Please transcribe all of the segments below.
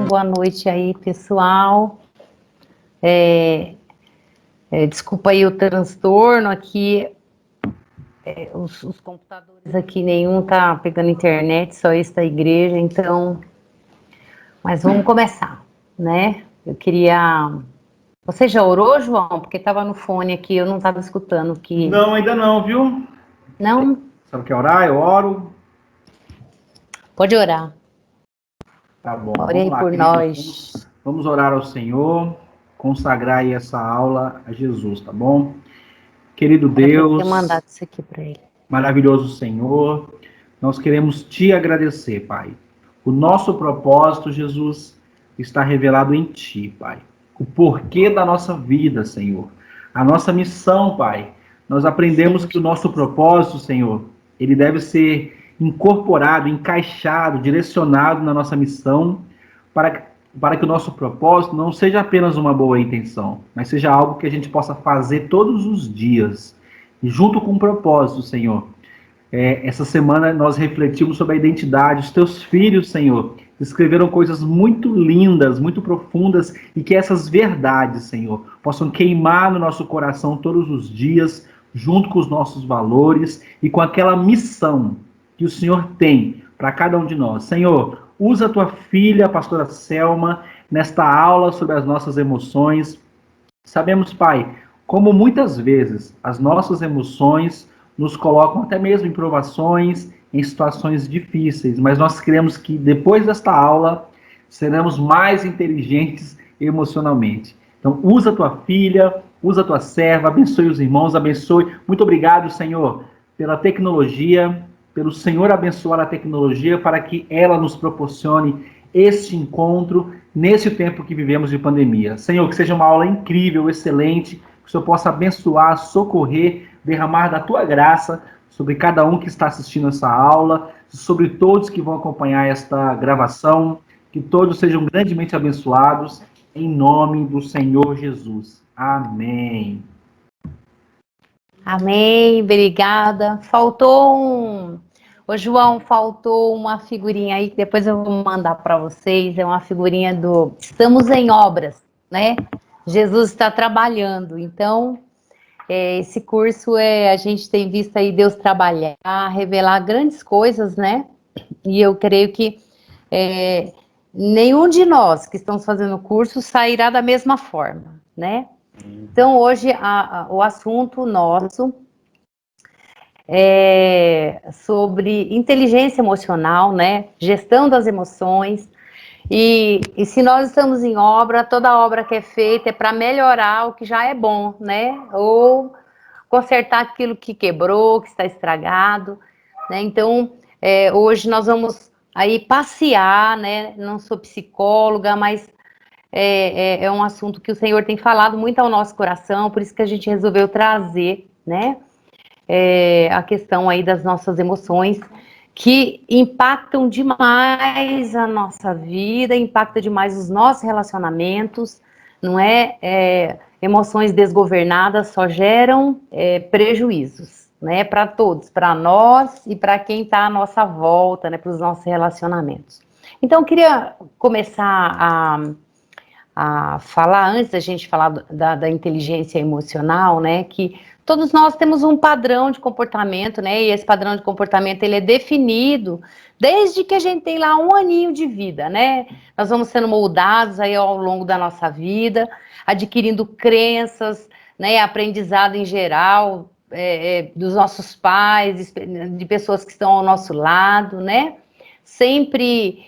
boa noite aí, pessoal. Desculpa aí o transtorno aqui, os computadores aqui, nenhum tá pegando internet, só esse da igreja, então... Mas vamos começar, né? Eu queria... Você já orou, João? Porque tava no fone aqui, eu não tava escutando que... Não, ainda não, viu? Não? Sabe o que é orar? Eu oro. Pode orar. Tá bom, Ore vamos aí lá, por queridos. nós. Vamos orar ao Senhor, consagrar aí essa aula a Jesus, tá bom? Querido Era para eu ter Deus, mandado isso aqui para ele. maravilhoso Senhor, nós queremos te agradecer, Pai. O nosso propósito, Jesus, está revelado em ti, Pai. O porquê da nossa vida, Senhor. A nossa missão, Pai. Nós aprendemos Sim, que o nosso propósito, Senhor, ele deve ser incorporado, encaixado, direcionado na nossa missão, para que o nosso propósito não seja apenas uma boa intenção, mas seja algo que a gente possa fazer todos os dias. E junto com o propósito, Senhor, essa semana nós refletimos sobre a identidade. Os teus filhos, Senhor, escreveram coisas muito lindas, muito profundas, e que essas verdades, Senhor, possam queimar no nosso coração todos os dias, junto com os nossos valores e com aquela missão que o Senhor tem para cada um de nós. Senhor, usa a tua filha, a pastora Selma, nesta aula sobre as nossas emoções. Sabemos, Pai, como muitas vezes as nossas emoções nos colocam até mesmo em provações, em situações difíceis, mas nós queremos que depois desta aula seremos mais inteligentes emocionalmente. Então, usa a tua filha, usa a tua serva, abençoe os irmãos, abençoe. Muito obrigado, Senhor, pela tecnologia, pelo Senhor abençoar a tecnologia para que ela nos proporcione este encontro nesse tempo que vivemos de pandemia. Senhor, que seja uma aula incrível, excelente, que o Senhor possa abençoar, socorrer, derramar da tua graça sobre cada um que está assistindo essa aula, sobre todos que vão acompanhar esta gravação, que todos sejam grandemente abençoados, em nome do Senhor Jesus. Amém. Amém, obrigada. Ô, João, faltou uma figurinha aí que depois eu vou mandar para vocês. É uma figurinha do Estamos em Obras, né? Jesus está trabalhando. Então, esse curso a gente tem visto aí Deus trabalhar, revelar grandes coisas, né? E eu creio que nenhum de nós que estamos fazendo o curso sairá da mesma forma, né? Então, hoje, o assunto nosso é sobre inteligência emocional, né? Gestão das emoções. E se nós estamos em obra, toda obra que é feita é para melhorar o que já é bom, né? Ou consertar aquilo que quebrou, que está estragado, né? Então, hoje nós vamos aí passear, né? Não sou psicóloga, mas é um assunto que o Senhor tem falado muito ao nosso coração, por isso que a gente resolveu trazer, né? A questão aí das nossas emoções, que impactam demais a nossa vida, impacta demais os nossos relacionamentos, não é? Emoções desgovernadas só geram prejuízos, né? Para todos, para nós e para quem está à nossa volta, né? Para os nossos relacionamentos. Então, eu queria começar a falar, antes da gente falar da inteligência emocional, né, que todos nós temos um padrão de comportamento, né, e esse padrão de comportamento, ele é definido desde que a gente tem lá um aninho de vida, né, nós vamos sendo moldados aí ao longo da nossa vida, adquirindo crenças, né, aprendizado em geral, dos nossos pais, de pessoas que estão ao nosso lado, né, sempre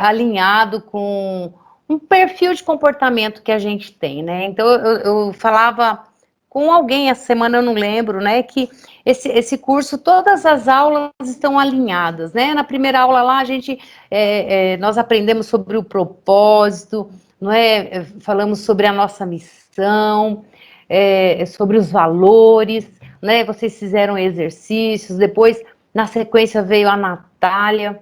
alinhado com um perfil de comportamento que a gente tem, né? Então, eu falava com alguém essa semana, eu não lembro, né? Que esse curso, todas as aulas estão alinhadas, né? Na primeira aula lá, nós aprendemos sobre o propósito, não é? Falamos sobre a nossa missão, sobre os valores, né? Vocês fizeram exercícios, depois, na sequência, veio a Natália,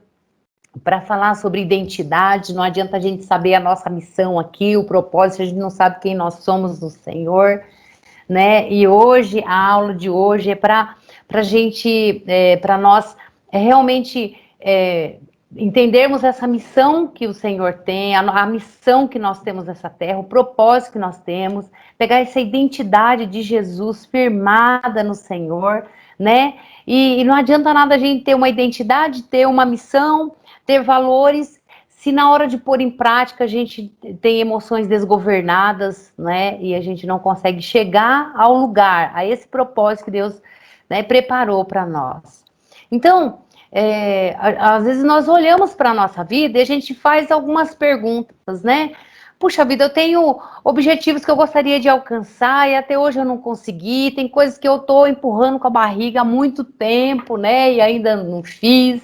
para falar sobre identidade. Não adianta a gente saber a nossa missão aqui, o propósito, a gente não sabe quem nós somos no Senhor, né? E hoje, a aula de hoje é para gente, para nós realmente entendermos essa missão que o Senhor tem, a missão que nós temos nessa terra, o propósito que nós temos, pegar essa identidade de Jesus firmada no Senhor, né? E não adianta nada a gente ter uma identidade, ter uma missão, ter valores, se na hora de pôr em prática a gente tem emoções desgovernadas, né? E a gente não consegue chegar ao lugar, a esse propósito que Deus, né, preparou para nós. Então, às vezes nós olhamos para a nossa vida e a gente faz algumas perguntas, né? Puxa vida, eu tenho objetivos que eu gostaria de alcançar e até hoje eu não consegui, tem coisas que eu estou empurrando com a barriga há muito tempo, né? E ainda não fiz.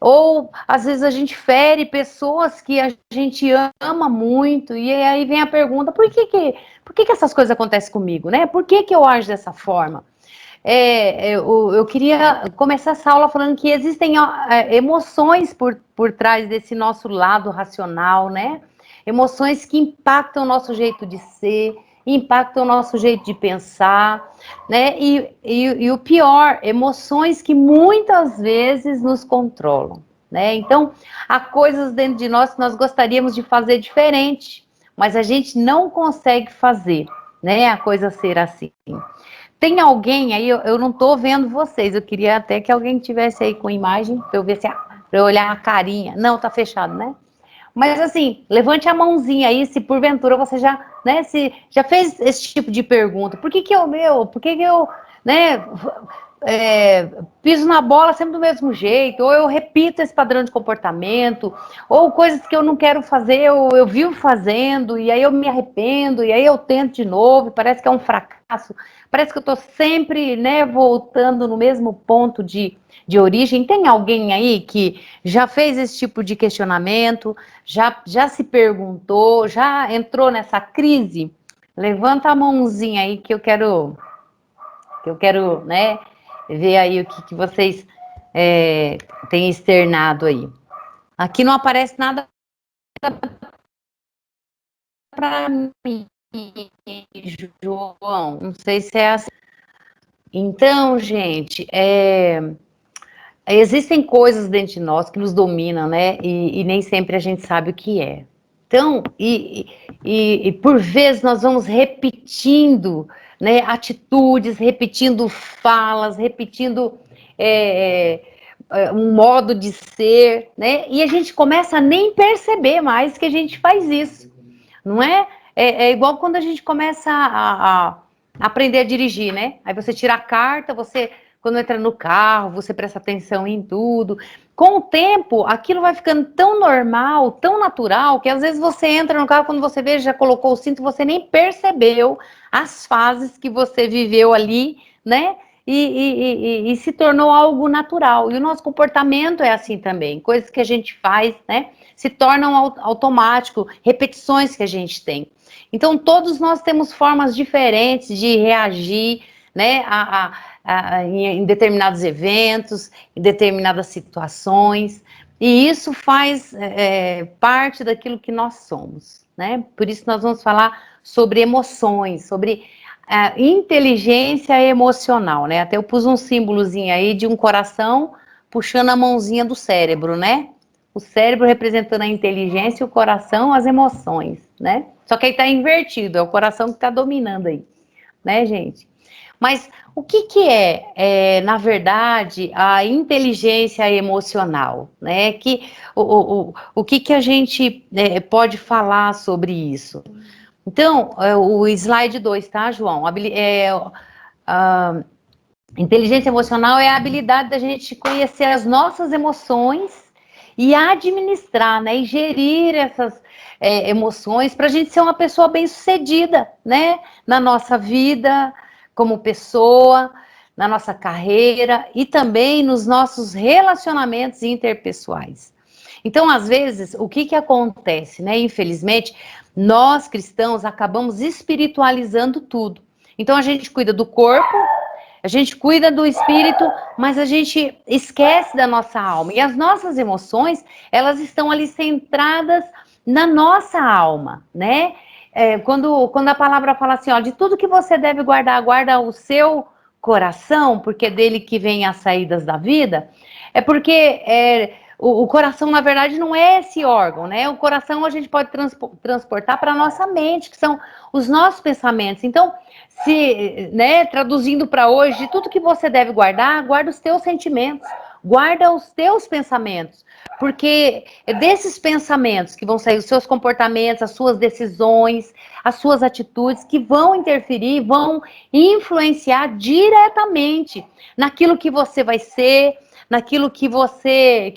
Ou, às vezes, a gente fere pessoas que a gente ama muito, e aí vem a pergunta, por que essas coisas acontecem comigo, né? Por que eu ajo dessa forma? Eu queria começar essa aula falando que existem emoções por trás desse nosso lado racional, né? Emoções que impactam o nosso jeito de ser, impactam o nosso jeito de pensar, né? E o pior, emoções que muitas vezes nos controlam, né? Então, há coisas dentro de nós que nós gostaríamos de fazer diferente, mas a gente não consegue fazer, né? A coisa ser assim. Tem alguém aí, eu não tô vendo vocês, eu queria até que alguém tivesse aí com imagem, para eu ver se, para eu olhar a carinha. Não, tá fechado, né? Mas assim, levante a mãozinha aí, se porventura você já, né, se já fez esse tipo de pergunta. Por que por que eu, né, piso na bola sempre do mesmo jeito, ou eu repito esse padrão de comportamento, ou coisas que eu não quero fazer, eu vivo fazendo, e aí eu me arrependo, e aí eu tento de novo, parece que é um fracasso, parece que eu estou sempre, né, voltando no mesmo ponto de origem. Tem alguém aí que já fez esse tipo de questionamento, já se perguntou, já entrou nessa crise? Levanta a mãozinha aí que eu quero, né, ver aí o que vocês têm externado aí. Aqui não aparece nada para mim, João. Não sei se é assim. Então, gente, existem coisas dentro de nós que nos dominam, né? E nem sempre a gente sabe o que é. Então, e por vezes nós vamos repetindo, né, atitudes, repetindo falas, repetindo um modo de ser, né? E a gente começa a nem perceber mais que a gente faz isso, não é? É igual quando a gente começa a aprender a dirigir, né? Aí você tira a carta, quando entra no carro, você presta atenção em tudo. Com o tempo, aquilo vai ficando tão normal, tão natural, que às vezes você entra no carro, quando você vê, já colocou o cinto, você nem percebeu as fases que você viveu ali, né? E se tornou algo natural. E o nosso comportamento é assim também. Coisas que a gente faz, né? Se tornam automático, repetições que a gente tem. Então, todos nós temos formas diferentes de reagir, né, em determinados eventos, em determinadas situações, e isso faz parte daquilo que nós somos, né? Por isso nós vamos falar sobre emoções, sobre inteligência emocional, né? Até eu pus um símbolozinho aí de um coração puxando a mãozinha do cérebro, né? O cérebro representando a inteligência e o coração as emoções, né? Só que aí tá invertido, é o coração que tá dominando aí, né, gente? Mas o que na verdade, a inteligência emocional, né? O que a gente pode falar sobre isso? Então, o slide 2, tá, João? A inteligência emocional é a habilidade da gente conhecer as nossas emoções e administrar, né? E gerir essas emoções para a gente ser uma pessoa bem-sucedida, né? Na nossa vida, como pessoa, na nossa carreira e também nos nossos relacionamentos interpessoais. Então, às vezes, o que acontece, né? Infelizmente, nós cristãos acabamos espiritualizando tudo. Então, a gente cuida do corpo, a gente cuida do espírito, mas a gente esquece da nossa alma. E as nossas emoções, elas estão ali centradas na nossa alma, né? Quando a palavra fala assim, ó, de tudo que você deve guardar, guarda o seu coração, porque é dele que vem as saídas da vida, é porque o coração, na verdade, não é esse órgão, né? O coração a gente pode transportar para a nossa mente, que são os nossos pensamentos. Então, se, né, traduzindo para hoje, tudo que você deve guardar, guarda os teus sentimentos, guarda os teus pensamentos, porque é desses pensamentos que vão sair os seus comportamentos, as suas decisões, as suas atitudes, que vão interferir, vão influenciar diretamente naquilo que você vai ser, naquilo que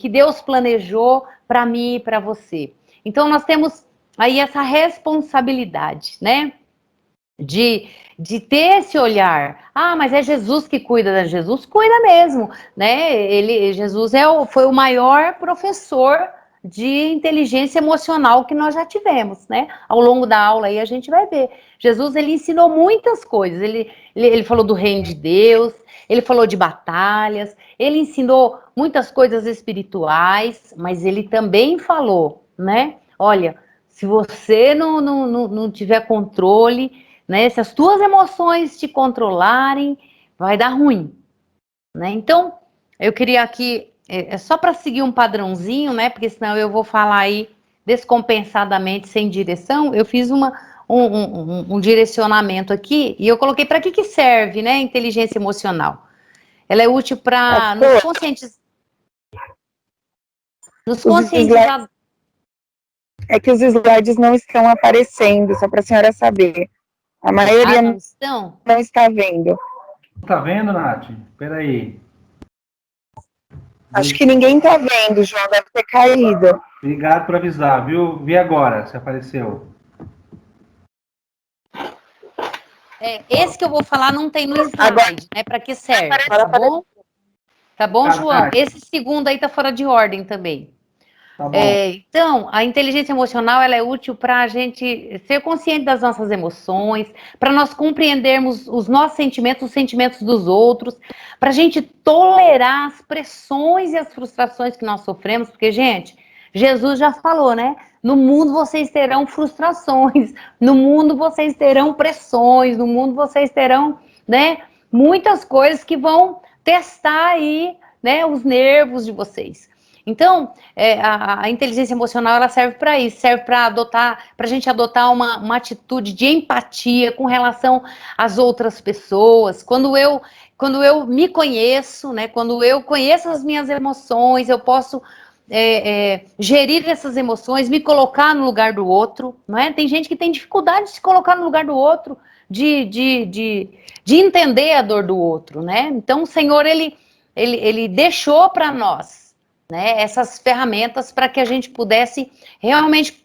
Deus planejou para mim e para você. Então nós temos aí essa responsabilidade, né? De ter esse olhar. Ah, mas é Jesus que cuida, né? Jesus cuida mesmo, né? Jesus foi o maior professor de inteligência emocional que nós já tivemos, né? Ao longo da aula aí a gente vai ver. Jesus, ele ensinou muitas coisas. Ele falou do reino de Deus, ele falou de batalhas, ele ensinou muitas coisas espirituais, mas ele também falou, né? Olha, se você não tiver controle, né? Se as tuas emoções te controlarem, vai dar ruim, né? Então, eu queria aqui, só para seguir um padrãozinho, né? Porque senão eu vou falar aí descompensadamente, sem direção. Eu fiz um direcionamento aqui e eu coloquei para que serve, né? Inteligência emocional. Ela é útil para nos conscientizar. É que os slides não estão aparecendo, só para a senhora saber. A maioria não está vendo. Tá vendo, Nath? Peraí. Acho que ninguém está vendo, João, deve ter caído. Obrigado por avisar, viu? Vi agora, se apareceu. Esse que eu vou falar não tem no slide, né? Para que serve, tá bom? Tá bom, João? Esse segundo aí tá fora de ordem também. Tá bom. Então, a inteligência emocional, ela é útil para a gente ser consciente das nossas emoções, para nós compreendermos os nossos sentimentos, os sentimentos dos outros, para a gente tolerar as pressões e as frustrações que nós sofremos, porque, gente, Jesus já falou, né? No mundo vocês terão frustrações, no mundo vocês terão pressões, no mundo vocês terão, né, muitas coisas que vão testar aí, né, os nervos de vocês. Então, a inteligência emocional, ela serve para isso, serve para a gente adotar uma atitude de empatia com relação às outras pessoas. Quando eu me conheço, né, quando eu conheço as minhas emoções, eu posso gerir essas emoções, me colocar no lugar do outro, não é? Tem gente que tem dificuldade de se colocar no lugar do outro, de entender a dor do outro, né? Então, o Senhor, ele deixou para nós, né, essas ferramentas para que a gente pudesse realmente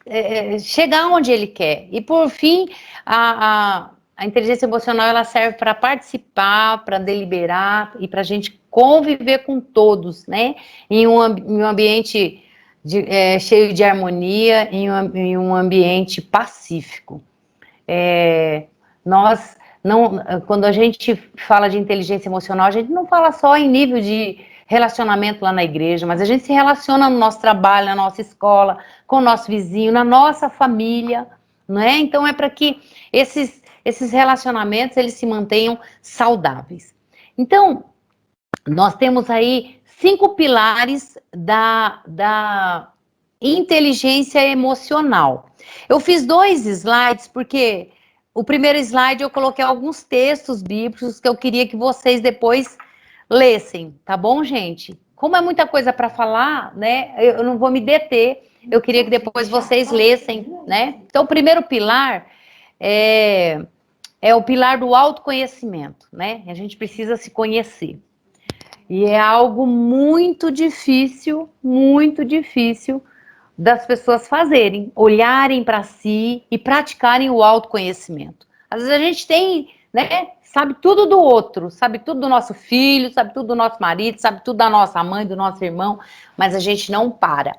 chegar onde ele quer. E por fim, a inteligência emocional, ela serve para participar, para deliberar e para a gente conviver com todos, né, em um ambiente cheio de harmonia, em um ambiente pacífico. Nós não, quando a gente fala de inteligência emocional, a gente não fala só em nível de relacionamento lá na igreja, mas a gente se relaciona no nosso trabalho, na nossa escola, com o nosso vizinho, na nossa família, não é? Então é para que esses relacionamentos eles se mantenham saudáveis. Então, nós temos aí 5 pilares da inteligência emocional. Eu fiz 2 slides porque o primeiro slide eu coloquei alguns textos bíblicos que eu queria que vocês depois lessem, tá bom, gente? Como é muita coisa para falar, né? Eu não vou me deter. Eu queria que depois vocês lessem, né? Então, o primeiro pilar é o pilar do autoconhecimento, né? A gente precisa se conhecer. E é algo muito difícil das pessoas fazerem, olharem para si e praticarem o autoconhecimento. Às vezes a gente tem, né, sabe tudo do outro, sabe tudo do nosso filho, sabe tudo do nosso marido, sabe tudo da nossa mãe, do nosso irmão, mas a gente não para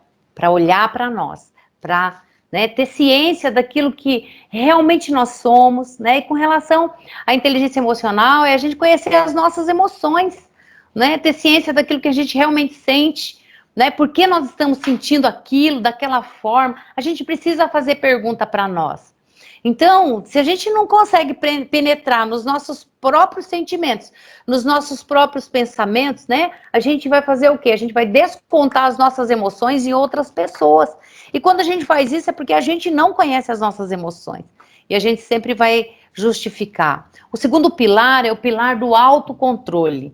olhar para nós, para, né, ter ciência daquilo que realmente nós somos, né, e com relação à inteligência emocional, é a gente conhecer as nossas emoções, né, ter ciência daquilo que a gente realmente sente, né, por que nós estamos sentindo aquilo, daquela forma. A gente precisa fazer pergunta para nós. Então, se a gente não consegue penetrar nos nossos próprios sentimentos, nos nossos próprios pensamentos, né? A gente vai fazer o quê? A gente vai descontar as nossas emoções em outras pessoas. E quando a gente faz isso é porque a gente não conhece as nossas emoções. E a gente sempre vai justificar. O segundo pilar é o pilar do autocontrole.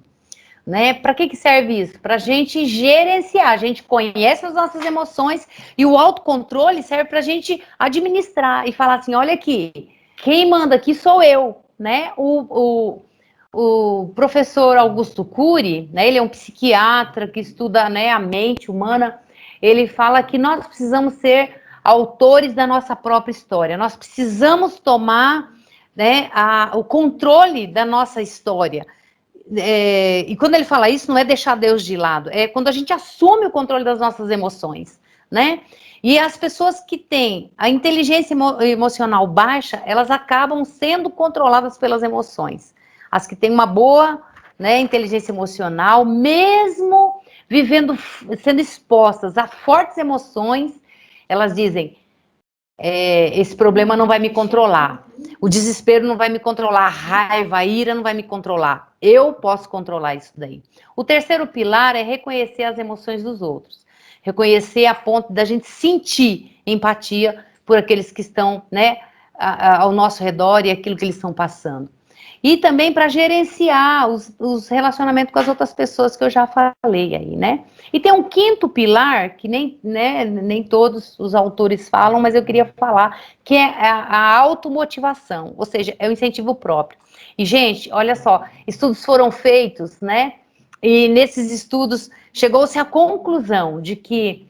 Né? Para que serve isso? Para a gente gerenciar, a gente conhece as nossas emoções e o autocontrole serve para a gente administrar e falar assim, olha aqui, quem manda aqui sou eu, né? O professor Augusto Cury, né? Ele é um psiquiatra que estuda, né, a mente humana, ele fala que nós precisamos ser autores da nossa própria história, nós precisamos tomar, né, o controle da nossa história. E quando ele fala isso, não é deixar Deus de lado, é quando a gente assume o controle das nossas emoções, né? E as pessoas que têm a inteligência emocional baixa, elas acabam sendo controladas pelas emoções. As que têm uma boa, né, inteligência emocional, mesmo vivendo, sendo expostas a fortes emoções, elas dizem, esse problema não vai me controlar, o desespero não vai me controlar, a raiva, a ira não vai me controlar, eu posso controlar isso daí. O terceiro pilar é reconhecer as emoções dos outros, reconhecer a ponto da gente sentir empatia por aqueles que estão, né, ao nosso redor e aquilo que eles estão passando. E também para gerenciar os relacionamentos com as outras pessoas que eu já falei aí, né? E tem um quinto pilar, que nem todos os autores falam, mas eu queria falar, que é a automotivação, ou seja, é o incentivo próprio. E, gente, olha só, estudos foram feitos, né? E nesses estudos chegou-se à conclusão de que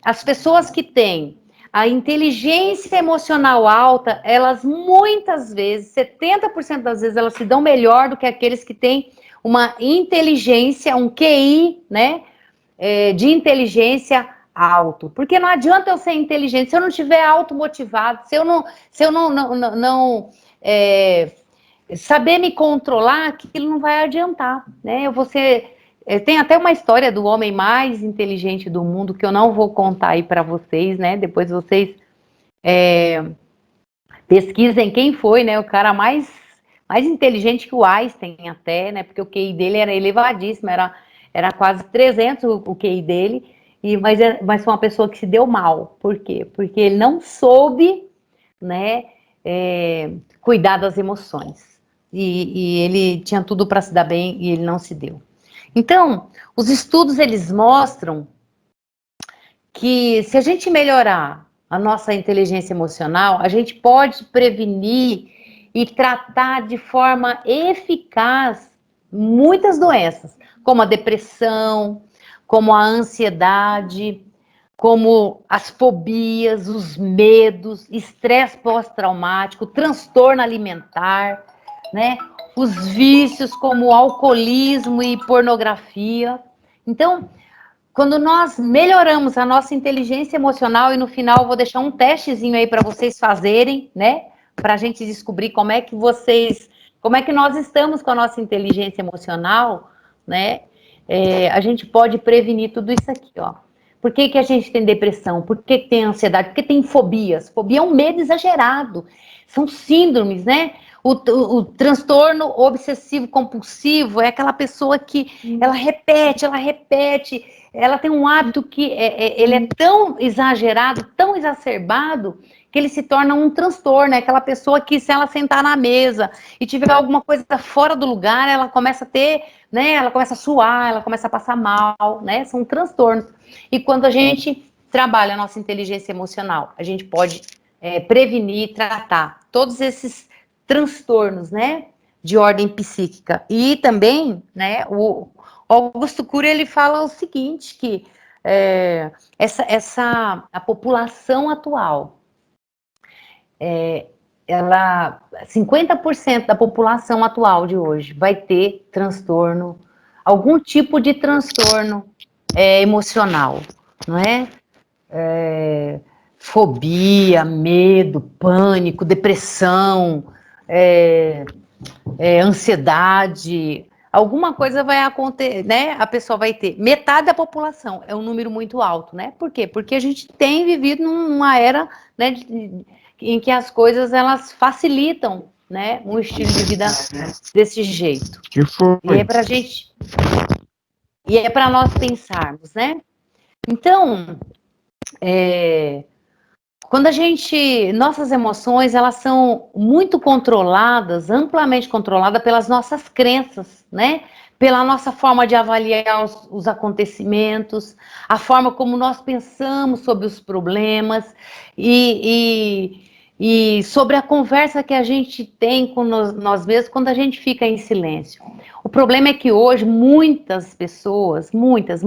as pessoas que têm a inteligência emocional alta, elas muitas vezes, 70% das vezes, elas se dão melhor do que aqueles que têm uma inteligência, um QI, né, de inteligência alto. Porque não adianta eu ser inteligente se eu não estiver automotivado, se eu não saber me controlar, aquilo não vai adiantar, né? Eu vou ser... tem até uma história do homem mais inteligente do mundo, que eu não vou contar aí para vocês, né? Depois vocês pesquisem quem foi, né? O cara mais inteligente que o Einstein até, né? Porque o QI dele era elevadíssimo, era quase 300 o QI dele, mas foi uma pessoa que se deu mal. Por quê? Porque ele não soube, né, cuidar das emoções. E ele tinha tudo para se dar bem e ele não se deu. Então, os estudos, eles mostram que se a gente melhorar a nossa inteligência emocional, a gente pode prevenir e tratar de forma eficaz muitas doenças, como a depressão, como a ansiedade, como as fobias, os medos, estresse pós-traumático, transtorno alimentar, né? Os vícios como o alcoolismo e pornografia. Então, quando nós melhoramos a nossa inteligência emocional, e no final eu vou deixar um testezinho aí para vocês fazerem, né? Para a gente descobrir como é que nós estamos com a nossa inteligência emocional, né? A gente pode prevenir tudo isso aqui, ó. Por que a gente tem depressão? Por que tem ansiedade? Por que tem fobias? Fobia é um medo exagerado. São síndromes, né? O transtorno obsessivo compulsivo é aquela pessoa que ela repete, ela tem um hábito que ele é tão exagerado, tão exacerbado, que ele se torna um transtorno. É aquela pessoa que, se ela sentar na mesa e tiver alguma coisa fora do lugar, ela começa a ter, né? Ela começa a suar, ela começa a passar mal, né? São transtornos. E quando a gente trabalha a nossa inteligência emocional, a gente pode prevenir e tratar todos esses transtornos, né, de ordem psíquica. E também, né, o Augusto Cury, ele fala o seguinte, que a população atual, 50% da população atual de hoje vai ter transtorno, algum tipo de transtorno emocional, não é? Fobia, medo, pânico, depressão, ansiedade, alguma coisa vai acontecer, né? A pessoa vai ter. Metade da população é um número muito alto, né? Por quê? Porque a gente tem vivido numa era, né, em que as coisas elas facilitam, né, um estilo de vida desse jeito. Que foi? E é para nós pensarmos, né? Então, quando nossas emoções, elas são muito controladas, amplamente controladas pelas nossas crenças, né? Pela nossa forma de avaliar os acontecimentos, a forma como nós pensamos sobre os problemas e sobre a conversa que a gente tem com nós mesmos quando a gente fica em silêncio. O problema é que hoje muitas pessoas, muitas,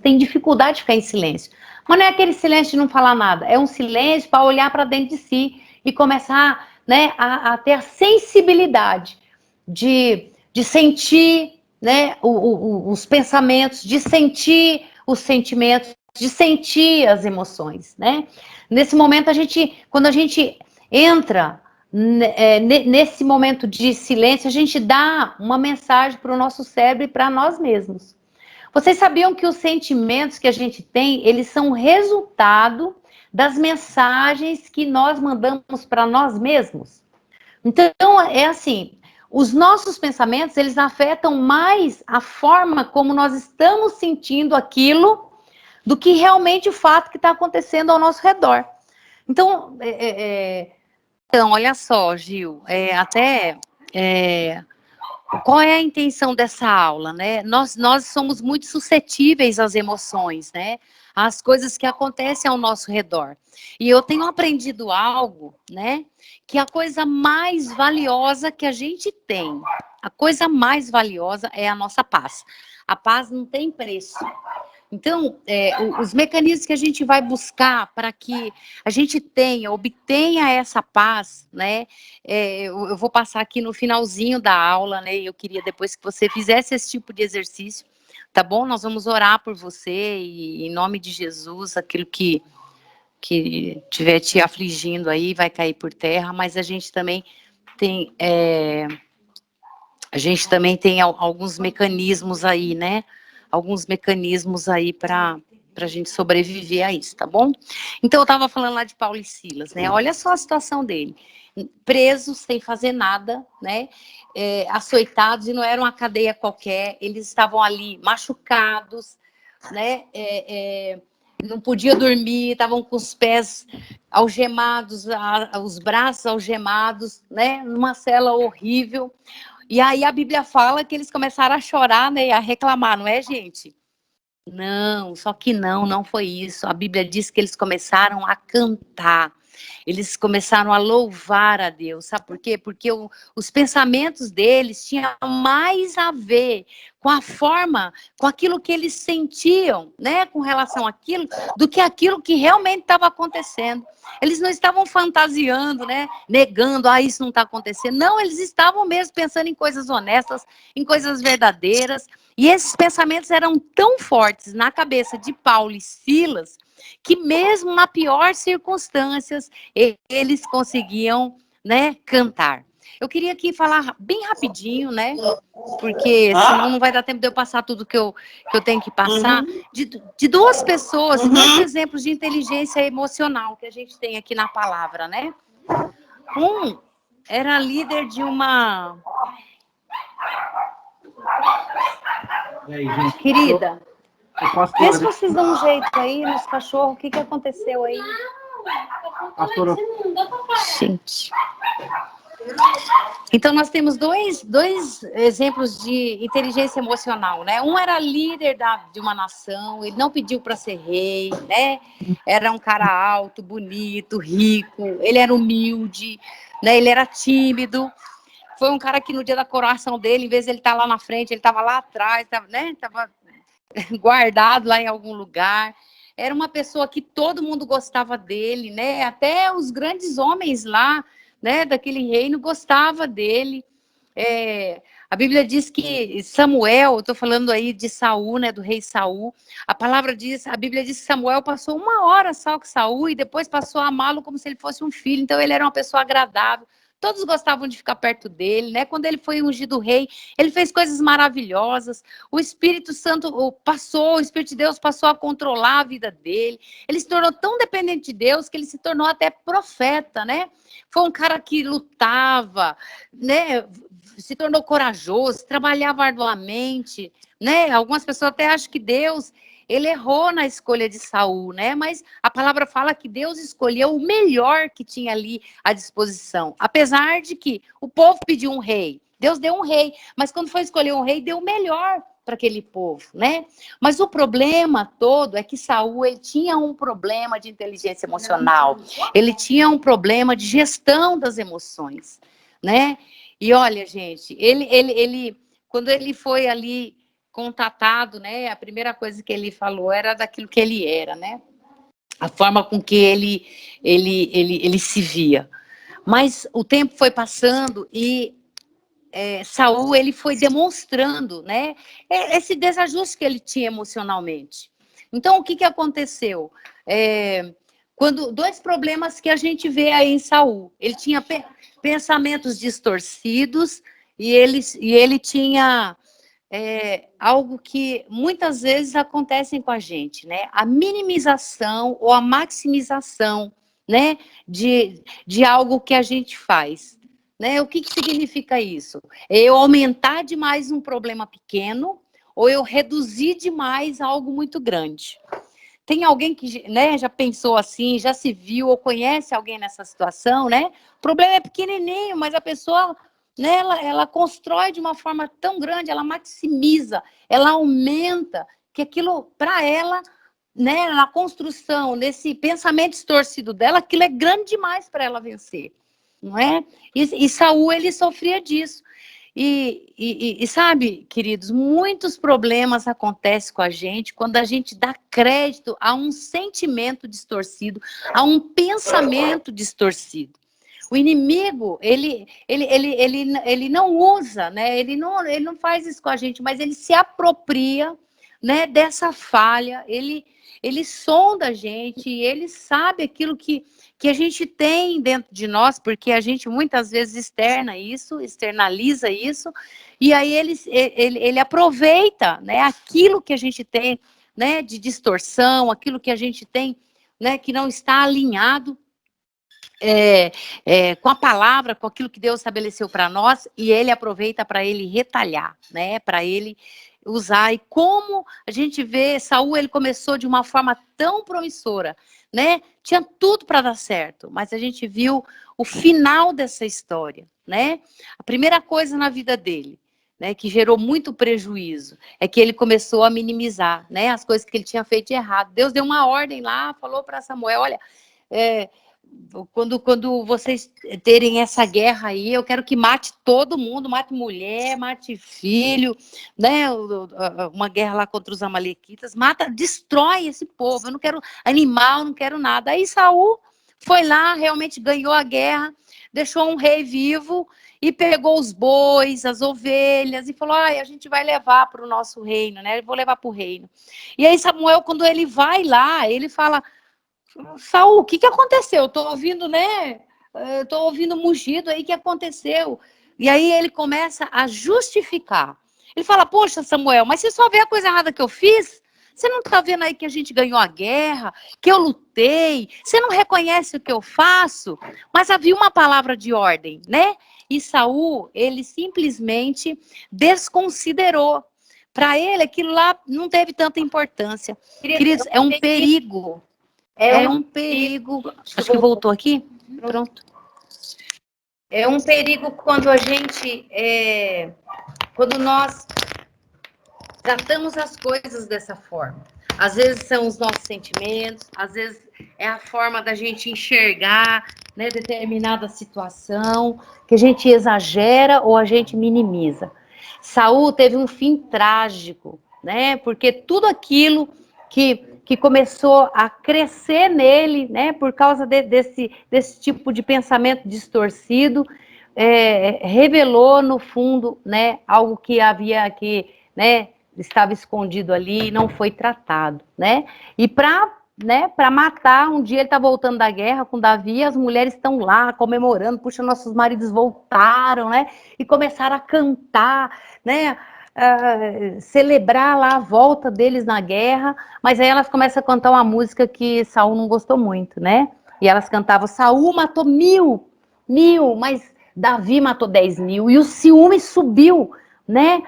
têm dificuldade de ficar em silêncio. Mas não é aquele silêncio de não falar nada, é um silêncio para olhar para dentro de si e começar, né, a ter a sensibilidade de sentir, né, os pensamentos, de sentir os sentimentos, de sentir as emoções, né? Nesse momento, quando a gente entra nesse momento de silêncio, a gente dá uma mensagem para o nosso cérebro e para nós mesmos. Vocês sabiam que os sentimentos que a gente tem, eles são resultado das mensagens que nós mandamos para nós mesmos? Então, é assim, os nossos pensamentos, eles afetam mais a forma como nós estamos sentindo aquilo do que realmente o fato que está acontecendo ao nosso redor. Então, então, olha só, Gil, qual é a intenção dessa aula, né? Nós somos muito suscetíveis às emoções, né? Às coisas que acontecem ao nosso redor. E eu tenho aprendido algo, né? Que a coisa mais valiosa que a gente tem, a coisa mais valiosa é a nossa paz. A paz não tem preço. Então, os mecanismos que a gente vai buscar para que a gente obtenha essa paz, né? Eu vou passar aqui no finalzinho da aula, né? Eu queria depois que você fizesse esse tipo de exercício, tá bom? Nós vamos orar por você e, em nome de Jesus, aquilo que estiver te afligindo aí vai cair por terra, mas a gente também tem alguns mecanismos aí, né? Alguns mecanismos aí para a gente sobreviver a isso, tá bom? Então, eu estava falando lá de Paulo e Silas, né? Olha só a situação dele. Presos, sem fazer nada, né? Açoitados, e não era uma cadeia qualquer, eles estavam ali machucados, né? Não podia dormir, estavam com os pés algemados, os braços algemados, né? Numa cela horrível. E aí a Bíblia fala que eles começaram a chorar, né, e a reclamar, não é, gente? Não, só que não foi isso. A Bíblia diz que eles começaram a cantar. Eles começaram a louvar a Deus, sabe por quê? Porque os pensamentos deles tinham mais a ver com a forma, com aquilo que eles sentiam, né, com relação àquilo, do que aquilo que realmente estava acontecendo. Eles não estavam fantasiando, né, negando, isso não está acontecendo. Não, eles estavam mesmo pensando em coisas honestas, em coisas verdadeiras. E esses pensamentos eram tão fortes na cabeça de Paulo e Silas, que mesmo na pior circunstâncias, eles conseguiam, né, cantar. Eu queria aqui falar bem rapidinho, né, porque senão não vai dar tempo de eu passar tudo que eu tenho que passar, de duas pessoas, dois exemplos de inteligência emocional que a gente tem aqui na palavra, né. Um era líder de uma... E aí, gente? Querida, Pastora, vê se vocês dão um jeito aí nos cachorros. O que aconteceu aí? pastora, Gente. Então, nós temos dois exemplos de inteligência emocional, né? Um era líder de uma nação, ele não pediu para ser rei, né? Era um cara alto, bonito, rico, ele era humilde, né? Ele era tímido. Foi um cara que no dia da coroação dele, em vez de ele estar lá na frente, ele estava lá atrás, né? Estava guardado lá em algum lugar. Era uma pessoa que todo mundo gostava dele, né? Até os grandes homens lá, né, daquele reino gostava dele. A Bíblia diz que Samuel, eu estou falando aí de Saul, né, do rei Saul, a Bíblia diz que Samuel passou 1 hora só com Saul e depois passou a amá-lo como se ele fosse um filho. Então ele era uma pessoa agradável, todos gostavam de ficar perto dele, né? Quando ele foi ungido rei, ele fez coisas maravilhosas, o Espírito Santo passou, o Espírito de Deus passou a controlar a vida dele, ele se tornou tão dependente de Deus que ele se tornou até profeta, né? Foi um cara que lutava, né? Se tornou corajoso, trabalhava arduamente, né? Algumas pessoas até acham que Deus, ele errou na escolha de Saul, né? Mas a palavra fala que Deus escolheu o melhor que tinha ali à disposição. Apesar de que o povo pediu um rei, Deus deu um rei, mas quando foi escolher um rei, deu o melhor para aquele povo, né? Mas o problema todo é que Saul, ele tinha um problema de inteligência emocional, ele tinha um problema de gestão das emoções, né? E olha, gente, ele quando ele foi ali contatado, né? A primeira coisa que ele falou era daquilo que ele era, né? A forma com que ele se via. Mas o tempo foi passando e Saul, ele foi demonstrando, né? Esse desajuste que ele tinha emocionalmente. Então, o que aconteceu? Quando dois problemas que a gente vê aí em Saul. Ele tinha pensamentos distorcidos e ele tinha algo que muitas vezes acontece com a gente, né? A minimização ou a maximização, né? De algo que a gente faz, né? O que significa isso? É eu aumentar demais um problema pequeno ou eu reduzir demais algo muito grande. Tem alguém que, né, já pensou assim, já se viu ou conhece alguém nessa situação, né? O problema é pequenininho, mas a pessoa, né, ela constrói de uma forma tão grande, ela maximiza, ela aumenta, que aquilo, para ela, né, na construção, nesse pensamento distorcido dela, aquilo é grande demais para ela vencer, não é? E Saul, ele sofria disso. E sabe, queridos, muitos problemas acontecem com a gente quando a gente dá crédito a um sentimento distorcido, a um pensamento distorcido. O inimigo, ele não usa, né? Ele não faz isso com a gente, mas ele se apropria, né, dessa falha, ele sonda a gente, ele sabe aquilo que a gente tem dentro de nós, porque a gente muitas vezes externaliza isso, e aí ele aproveita, né, aquilo que a gente tem, né, de distorção, aquilo que a gente tem, né, que não está alinhado com a palavra, com aquilo que Deus estabeleceu para nós, e ele aproveita para ele retalhar, né, para ele usar. E como a gente vê, Saul, ele começou de uma forma tão promissora, né? Tinha tudo para dar certo, mas a gente viu o final dessa história, né? A primeira coisa na vida dele, né, que gerou muito prejuízo, é que ele começou a minimizar, né, as coisas que ele tinha feito de errado. Deus deu uma ordem lá, falou para Samuel, olha, quando vocês terem essa guerra aí, eu quero que mate todo mundo, mate mulher, mate filho, né? Uma guerra lá contra os amalequitas, mata, destrói esse povo, eu não quero animal, não quero nada. Aí Saul foi lá, realmente ganhou a guerra, deixou um rei vivo e pegou os bois, as ovelhas e falou, a gente vai levar para o nosso reino, né? Eu vou levar para o reino. E aí Samuel, quando ele vai lá, ele fala, Saul, o que aconteceu? Eu tô ouvindo, né? Eu tô ouvindo mugido aí, o que aconteceu? E aí ele começa a justificar. Ele fala, poxa, Samuel, mas você só vê a coisa errada que eu fiz? Você não tá vendo aí que a gente ganhou a guerra, que eu lutei? Você não reconhece o que eu faço? Mas havia uma palavra de ordem, né? E Saul, ele simplesmente desconsiderou. Para ele, aquilo lá não teve tanta importância. Queridos, é um perigo. É um perigo. Acho que voltou aqui. Pronto. É um perigo quando a gente, quando nós tratamos as coisas dessa forma. Às vezes são os nossos sentimentos, às vezes é a forma da gente enxergar, né, determinada situação, que a gente exagera ou a gente minimiza. Saul teve um fim trágico, né? Porque tudo aquilo que começou a crescer nele, né, por causa desse tipo de pensamento distorcido, revelou no fundo, né, algo que havia aqui, né, estava escondido ali e não foi tratado, né? E para né, para matar. Um dia ele tá voltando da guerra com Davi, as mulheres estão lá comemorando, puxa, nossos maridos voltaram, né, e começaram a cantar, né, celebrar lá a volta deles na guerra, mas aí elas começam a cantar uma música que Saul não gostou muito, né, e elas cantavam, Saul matou 1000, mas Davi matou 10.000, e o ciúme subiu, né,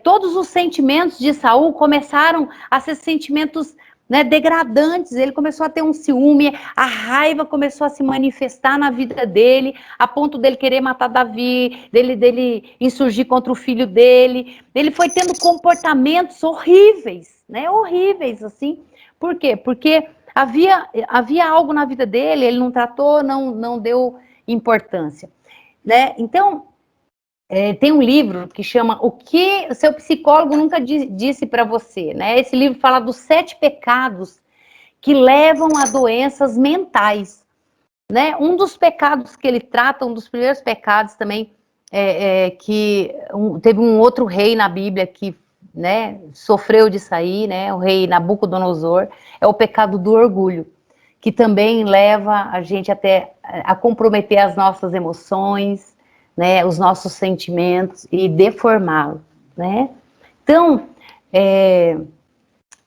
todos os sentimentos de Saul começaram a ser sentimentos, né, degradantes. Ele começou a ter um ciúme, a raiva começou a se manifestar na vida dele, a ponto dele querer matar Davi, dele insurgir contra o filho dele. Ele foi tendo comportamentos horríveis, né, horríveis, assim. Por quê? Porque havia algo na vida dele, ele não tratou, não deu importância, né? Então, tem um livro que chama O que o seu psicólogo nunca disse para você, né? Esse livro fala dos 7 pecados que levam a doenças mentais, né? Um dos pecados que ele trata, um dos primeiros pecados também, teve um outro rei na Bíblia que, né, sofreu disso aí, né? O rei Nabucodonosor, é o pecado do orgulho, que também leva a gente até a comprometer as nossas emoções, né, os nossos sentimentos e deformá-los, né? Então,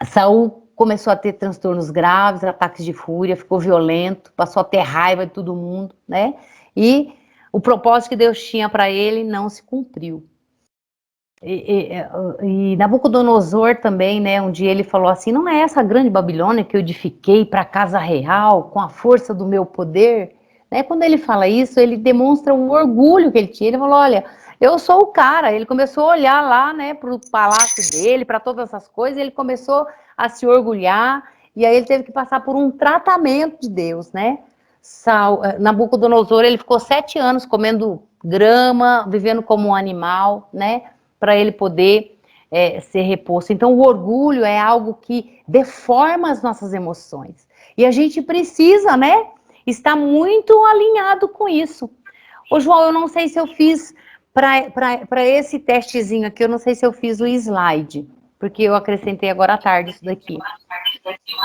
Saul começou a ter transtornos graves, ataques de fúria, ficou violento, passou a ter raiva de todo mundo, né? E o propósito que Deus tinha para ele não se cumpriu. E Nabucodonosor também, né? Um dia ele falou assim: não é essa grande Babilônia que eu edifiquei para a casa real com a força do meu poder? Né? Quando ele fala isso, ele demonstra o orgulho que ele tinha. Ele falou: olha, eu sou o cara. Ele começou a olhar lá, né, para o palácio dele, para todas essas coisas. Ele começou a se orgulhar. E aí ele teve que passar por um tratamento de Deus, né? Nabucodonosor, ele ficou 7 anos comendo grama, vivendo como um animal, né? Para ele poder ser reposto. Então, o orgulho é algo que deforma as nossas emoções. E a gente precisa, né, estar muito alinhado com isso. Ô, João, eu não sei se eu fiz, para esse testezinho aqui, eu não sei se eu fiz o slide, porque eu acrescentei agora à tarde isso daqui.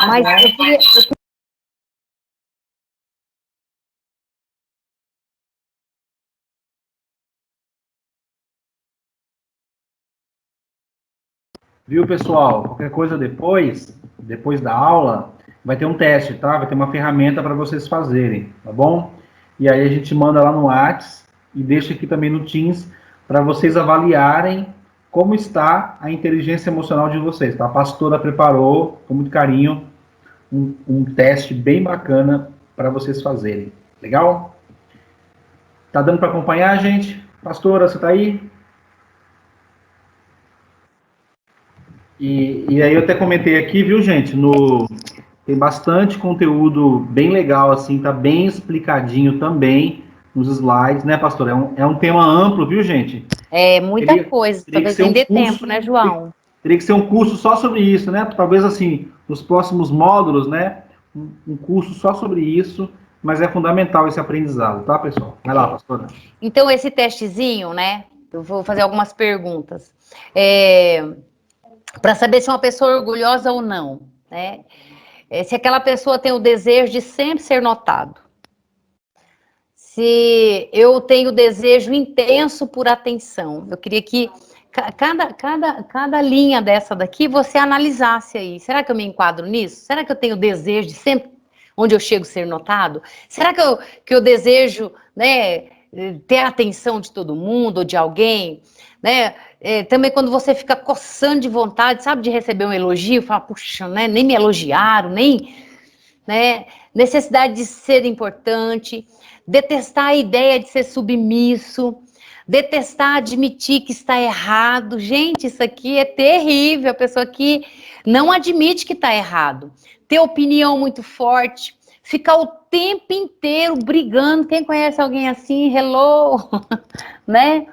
Mas eu queria... Viu, pessoal? Qualquer coisa depois da aula, vai ter um teste, tá? Vai ter uma ferramenta para vocês fazerem, tá bom? E aí a gente manda lá no Whats e deixa aqui também no Teams para vocês avaliarem como está a inteligência emocional de vocês, tá? A pastora preparou, com muito carinho, um teste bem bacana para vocês fazerem. Legal? Tá dando para acompanhar, gente? Pastora, você tá aí? E aí eu até comentei aqui, viu, gente? Tem bastante conteúdo bem legal, assim, tá bem explicadinho também nos slides, né, pastor? É um tema amplo, viu, gente? Muita coisa, talvez nem dê tempo, né, João? Teria que ser um curso só sobre isso, né? Talvez, assim, nos próximos módulos, né? Um curso só sobre isso, mas é fundamental esse aprendizado, tá, pessoal? Vai lá, pastora. Então, esse testezinho, né? Eu vou fazer algumas perguntas. Para saber se é uma pessoa orgulhosa ou não, né? Se aquela pessoa tem o desejo de sempre ser notado. Se eu tenho desejo intenso por atenção. Eu queria que cada linha dessa daqui você analisasse aí. Será que eu me enquadro nisso? Será que eu tenho desejo de sempre, onde eu chego, ser notado? Será que eu desejo, né, ter a atenção de todo mundo ou de alguém? Né? Também quando você fica coçando de vontade, sabe, de receber um elogio, fala, puxa, né, nem me elogiaram, nem... Né? Necessidade de ser importante, detestar a ideia de ser submisso, detestar admitir que está errado. Gente, isso aqui é terrível, a pessoa que não admite que está errado. Ter opinião muito forte, ficar o tempo inteiro brigando. Quem conhece alguém assim? Hello, né?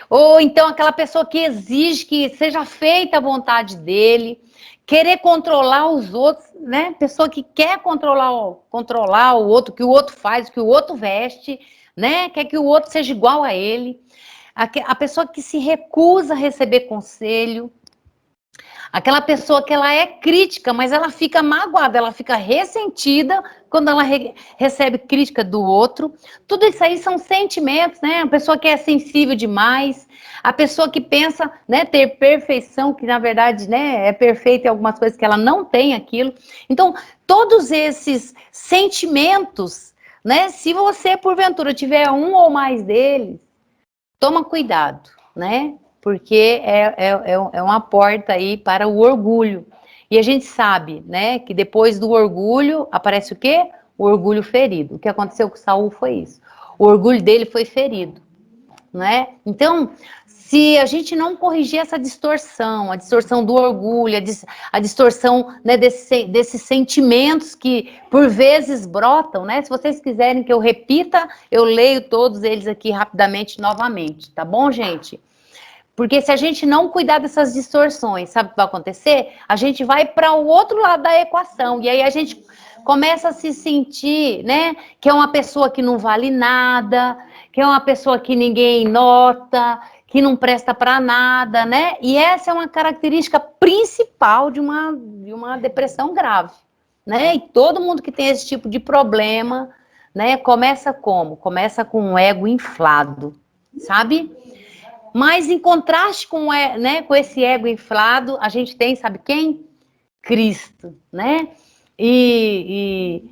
Ou então aquela pessoa que exige que seja feita a vontade dele, querer controlar os outros, né? Pessoa que quer controlar o outro, que o outro faz, que o outro veste, né? Quer que o outro seja igual a ele. A pessoa que se recusa a receber conselho. Aquela pessoa que ela é crítica, mas ela fica magoada, ela fica ressentida quando ela recebe crítica do outro. Tudo isso aí são sentimentos, né? A pessoa que é sensível demais, a pessoa que pensa, né, ter perfeição, que na verdade, né, é perfeita em algumas coisas que ela não tem aquilo. Então, todos esses sentimentos, né, se você porventura tiver um ou mais deles, toma cuidado, né? Porque é uma porta aí para o orgulho. E a gente sabe, né, que depois do orgulho aparece o quê? O orgulho ferido. O que aconteceu com Saul foi isso. O orgulho dele foi ferido, né? Então, se a gente não corrigir essa distorção, a distorção do orgulho, a distorção, né, desses sentimentos que por vezes brotam, né? Se vocês quiserem que eu repita, eu leio todos eles aqui rapidamente novamente, tá bom, gente? Porque se a gente não cuidar dessas distorções, sabe o que vai acontecer? A gente vai para o outro lado da equação, e aí a gente começa a se sentir, né, que é uma pessoa que não vale nada, que é uma pessoa que ninguém nota, que não presta para nada, né? E essa é uma característica principal de uma depressão grave, né? E todo mundo que tem esse tipo de problema, né, começa como? Começa com um ego inflado, sabe? Mas em contraste com, né, com esse ego inflado, a gente tem, sabe quem? Cristo, né? E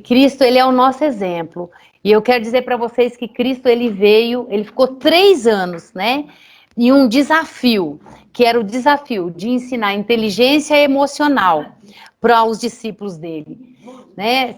Cristo, ele é o nosso exemplo. E eu quero dizer para vocês que Cristo, ele ficou 3 anos, né? E um desafio, que era o desafio de ensinar inteligência emocional para os discípulos dele, né?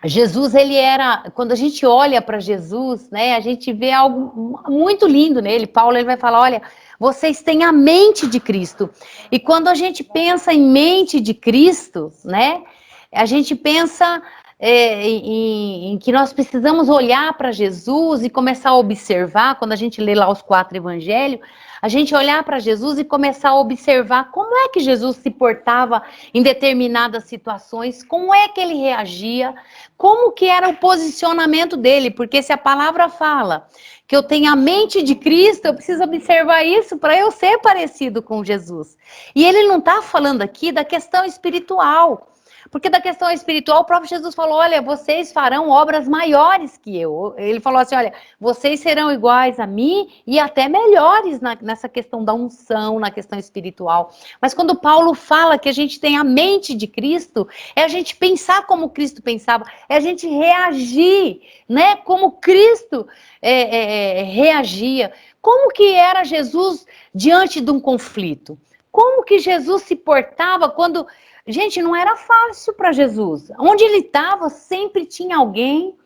Jesus, ele era, quando a gente olha para Jesus, né, a gente vê algo muito lindo nele. Paulo, ele vai falar, olha, vocês têm a mente de Cristo. E quando a gente pensa em mente de Cristo, né, a gente pensa em que nós precisamos olhar para Jesus e começar a observar, quando a gente lê lá os 4 evangelhos, a gente olhar para Jesus e começar a observar como é que Jesus se portava em determinadas situações, como é que ele reagia, como que era o posicionamento dele, porque se a palavra fala que eu tenho a mente de Cristo, eu preciso observar isso para eu ser parecido com Jesus. E ele não está falando aqui da questão espiritual, porque da questão espiritual, o próprio Jesus falou, olha, vocês farão obras maiores que eu. Ele falou assim, olha, vocês serão iguais a mim e até melhores nessa questão da unção, na questão espiritual. Mas quando Paulo fala que a gente tem a mente de Cristo, é a gente pensar como Cristo pensava, é a gente reagir, né, como Cristo reagia. Como que era Jesus diante de um conflito? Como que Jesus se portava quando... Gente, não era fácil para Jesus. Onde ele estava, sempre tinha alguém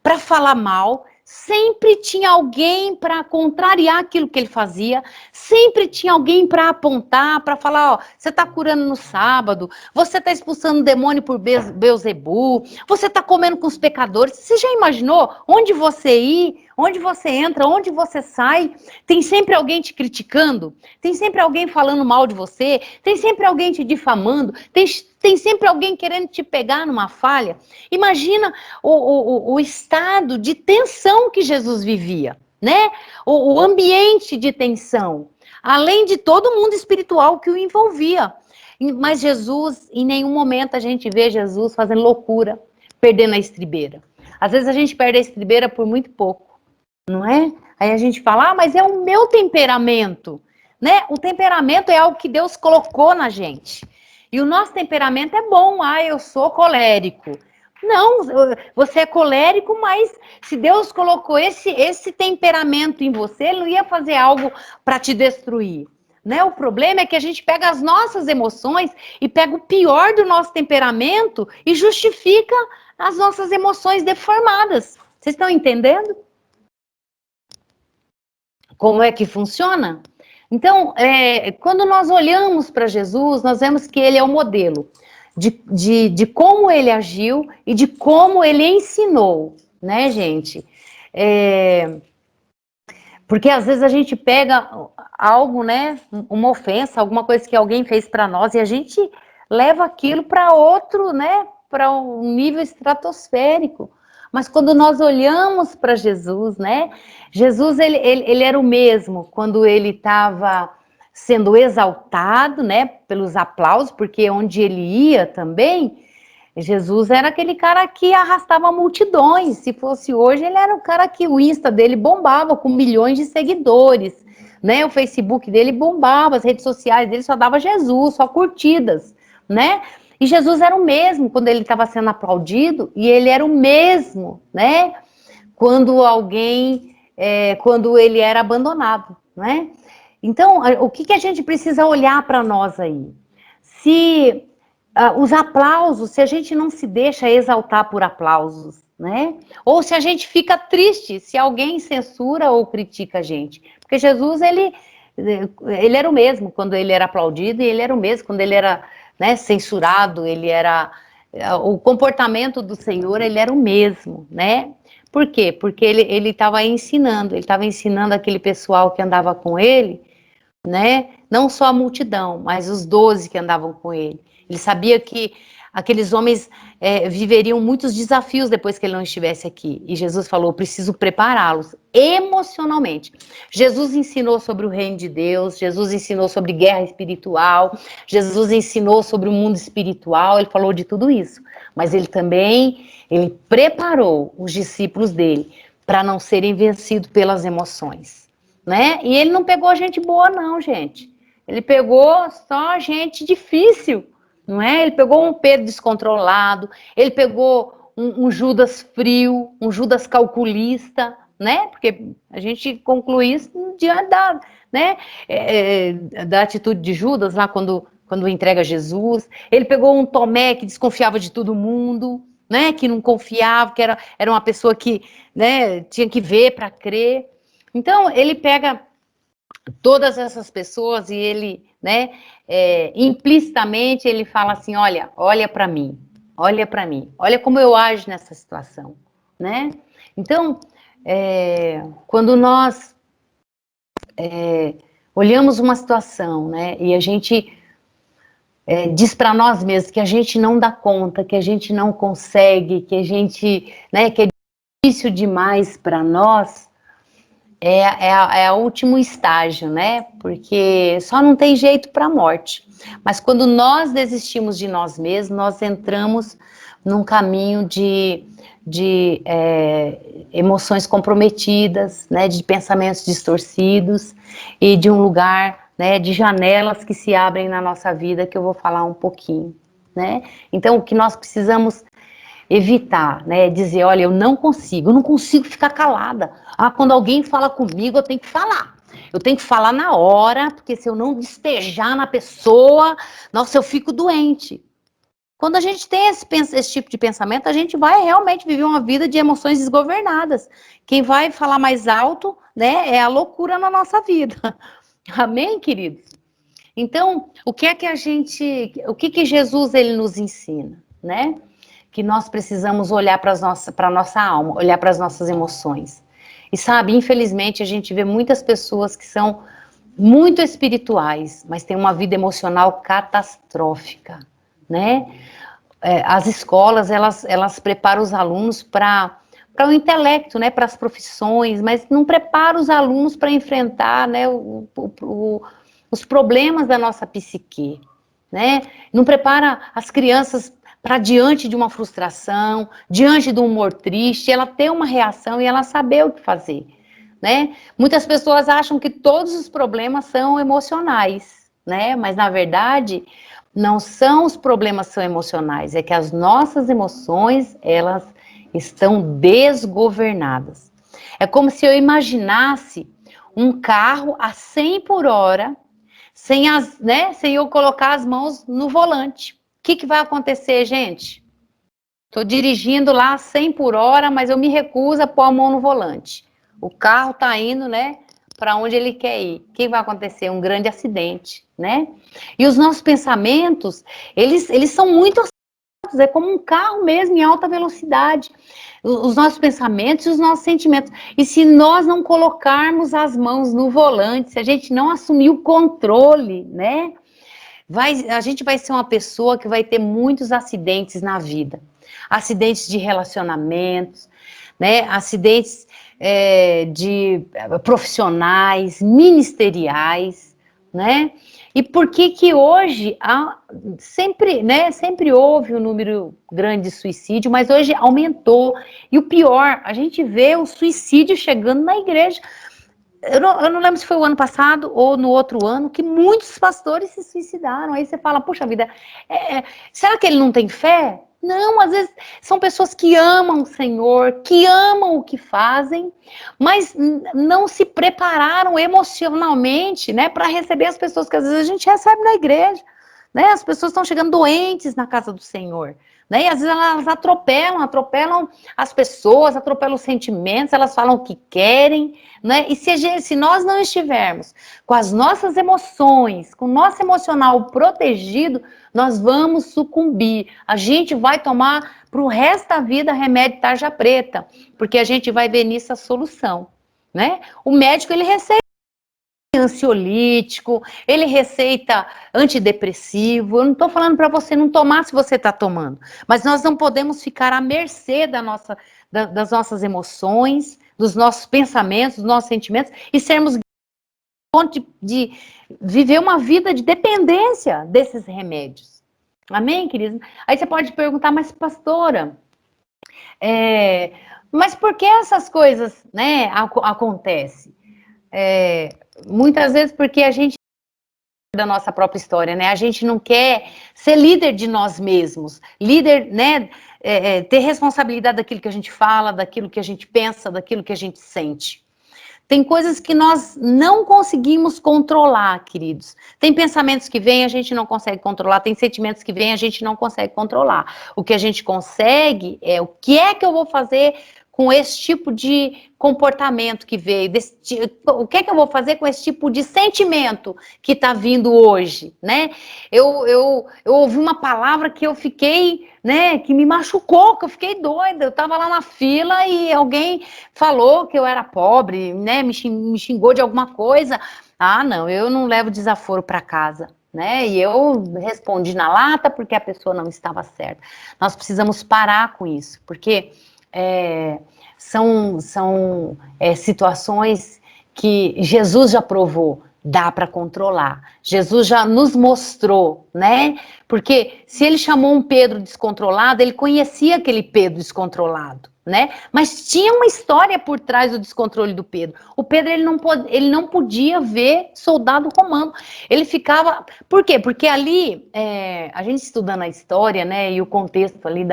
para falar mal, sempre tinha alguém para contrariar aquilo que ele fazia, sempre tinha alguém para apontar, para falar, ó, você está curando no sábado, você está expulsando demônio por Beelzebu, você está comendo com os pecadores. Você já imaginou onde você ir, onde você entra, onde você sai? Tem sempre alguém te criticando, tem sempre alguém falando mal de você, tem sempre alguém te difamando, tem sempre alguém querendo te pegar numa falha. Imagina o estado de tensão que Jesus vivia, né? O ambiente de tensão, além de todo o mundo espiritual que o envolvia. Mas Jesus, em nenhum momento a gente vê Jesus fazendo loucura, perdendo a estribeira. Às vezes a gente perde a estribeira por muito pouco, não é? Aí a gente fala, mas é o meu temperamento, né? O temperamento é algo que Deus colocou na gente. E o nosso temperamento é bom, eu sou colérico. Não, você é colérico, mas se Deus colocou esse temperamento em você, Ele não ia fazer algo para te destruir. Né? O problema é que a gente pega as nossas emoções e pega o pior do nosso temperamento e justifica as nossas emoções deformadas. Vocês estão entendendo? Como é que funciona? Então, quando nós olhamos para Jesus, nós vemos que ele é o modelo de como ele agiu e de como ele ensinou, né, gente? Porque às vezes a gente pega algo, né, uma ofensa, alguma coisa que alguém fez para nós e a gente leva aquilo para outro, né, para um nível estratosférico. Mas quando nós olhamos para Jesus, né? Jesus, ele era o mesmo quando ele estava sendo exaltado, né, pelos aplausos, porque onde ele ia também, Jesus era aquele cara que arrastava multidões. Se fosse hoje, ele era o cara que o Insta dele bombava com milhões de seguidores, né? O Facebook dele bombava, as redes sociais dele só dava Jesus, só curtidas, né? E Jesus era o mesmo quando ele estava sendo aplaudido, e ele era o mesmo, né? Quando ele era abandonado, né? Então, o que a gente precisa olhar para nós aí? Se os aplausos, se a gente não se deixa exaltar por aplausos, né? Ou se a gente fica triste se alguém censura ou critica a gente. Porque Jesus, ele era o mesmo quando ele era aplaudido, e ele era o mesmo quando ele era, né, censurado, ele era... O comportamento do Senhor, ele era o mesmo, né? Por quê? Porque ele estava ensinando aquele pessoal que andava com ele, né? Não só a multidão, mas os 12 que andavam com ele. Ele sabia que aqueles homens viveriam muitos desafios depois que ele não estivesse aqui. E Jesus falou, preciso prepará-los emocionalmente. Jesus ensinou sobre o reino de Deus, Jesus ensinou sobre guerra espiritual, Jesus ensinou sobre o mundo espiritual, ele falou de tudo isso. Mas ele preparou os discípulos dele para não serem vencidos pelas emoções, né? E ele não pegou gente boa não, gente. Ele pegou só gente difícil, não é? Ele pegou um Pedro descontrolado, ele pegou um Judas frio, um Judas calculista, né? Porque a gente conclui isso diante da, né? Da atitude de Judas lá quando entrega Jesus. Ele pegou um Tomé que desconfiava de todo mundo, né? Que não confiava, que era uma pessoa que, né, tinha que ver para crer. Então, ele pega todas essas pessoas e ele, né, implicitamente ele fala assim, olha para mim, olha como eu ajo nessa situação, né? Então, quando nós olhamos uma situação, né, e a gente diz para nós mesmos que a gente não dá conta, que a gente não consegue, que a gente, né, que é difícil demais para nós, é o último estágio, né? Porque só não tem jeito para a morte. Mas quando nós desistimos de nós mesmos, nós entramos num caminho de emoções comprometidas, né? De pensamentos distorcidos e de um lugar, né? De janelas que se abrem na nossa vida, que eu vou falar um pouquinho, né? Então, o que nós precisamos evitar, né, dizer, olha, eu não consigo ficar calada. Quando alguém fala comigo, eu tenho que falar na hora, porque se eu não despejar na pessoa, nossa, eu fico doente. Quando a gente tem esse tipo de pensamento, a gente vai realmente viver uma vida de emoções desgovernadas. Quem vai falar mais alto, né, é a loucura na nossa vida. Amém, queridos? Então, o que Jesus ele nos ensina, né? Que nós precisamos olhar para a nossa alma, olhar para as nossas emoções. E sabe, infelizmente, a gente vê muitas pessoas que são muito espirituais, mas têm uma vida emocional catastrófica, né? As escolas, elas preparam os alunos para o intelecto, né? Para as profissões, mas não preparam os alunos para enfrentar, né? Os problemas da nossa psique, né? Não prepara as crianças para diante de uma frustração, diante de um humor triste, ela ter uma reação e ela saber o que fazer, né? Muitas pessoas acham que todos os problemas são emocionais, né? Mas na verdade não são os problemas que são emocionais, é que as nossas emoções, elas estão desgovernadas. É como se eu imaginasse um carro a 100 por hora, sem eu colocar as mãos no volante. O que vai acontecer, gente? Estou dirigindo lá 100 por hora, mas eu me recuso a pôr a mão no volante. O carro está indo, né, para onde ele quer ir. O que vai acontecer? Um grande acidente, né? E os nossos pensamentos, eles são muito altos, é como um carro mesmo em alta velocidade. Os nossos pensamentos e os nossos sentimentos. E se nós não colocarmos as mãos no volante, se a gente não assumir o controle, né? A gente vai ser uma pessoa que vai ter muitos acidentes na vida. Acidentes de relacionamentos, né? Acidentes de profissionais, ministeriais, né? E por que hoje sempre houve um número grande de suicídio, mas hoje aumentou. E o pior, a gente vê o suicídio chegando na igreja. Eu não lembro se foi o ano passado ou no outro ano que muitos pastores se suicidaram. Aí você fala, puxa vida, será que ele não tem fé? Não, às vezes são pessoas que amam o Senhor, que amam o que fazem, mas não se prepararam emocionalmente, né, para receber as pessoas que às vezes a gente recebe na igreja, né? As pessoas estão chegando doentes na casa do Senhor, né? E às vezes elas atropelam as pessoas, atropelam os sentimentos, elas falam o que querem, né? E se nós não estivermos com as nossas emoções, com o nosso emocional protegido, nós vamos sucumbir. A gente vai tomar para o resto da vida remédio tarja preta, porque a gente vai ver nisso a solução, né? O médico, ele receita ansiolítico, ele receita antidepressivo. Eu não estou falando para você não tomar se você está tomando, mas nós não podemos ficar à mercê das nossas emoções, dos nossos pensamentos, dos nossos sentimentos, e sermos de viver uma vida de dependência desses remédios. Amém, queridos? Aí você pode perguntar, mas pastora, mas por que essas coisas, né, acontecem? Muitas vezes porque a gente da nossa própria história, né? A gente não quer ser líder de nós mesmos, líder, né? Ter responsabilidade daquilo que a gente fala, daquilo que a gente pensa, daquilo que a gente sente. Tem coisas que nós não conseguimos controlar, queridos. Tem pensamentos que vêm, a gente não consegue controlar. Tem sentimentos que vêm, a gente não consegue controlar. O que a gente consegue é o que é que eu vou fazer com esse tipo de comportamento que veio, o que é que eu vou fazer com esse tipo de sentimento que está vindo hoje, né? Eu ouvi uma palavra que eu fiquei, né, que me machucou, que eu fiquei doida. Eu estava lá na fila e alguém falou que eu era pobre, né, me xingou de alguma coisa. Ah, não, eu não levo desaforo para casa, né? E eu respondi na lata porque a pessoa não estava certa. Nós precisamos parar com isso, porque são situações que Jesus já provou, dá para controlar. Jesus já nos mostrou, né? Porque se ele chamou um Pedro descontrolado, ele conhecia aquele Pedro descontrolado, né? Mas tinha uma história por trás do descontrole do Pedro. O Pedro, ele não podia ver soldado romano. Ele ficava... Por quê? Porque ali, a gente estudando a história, né, e o contexto ali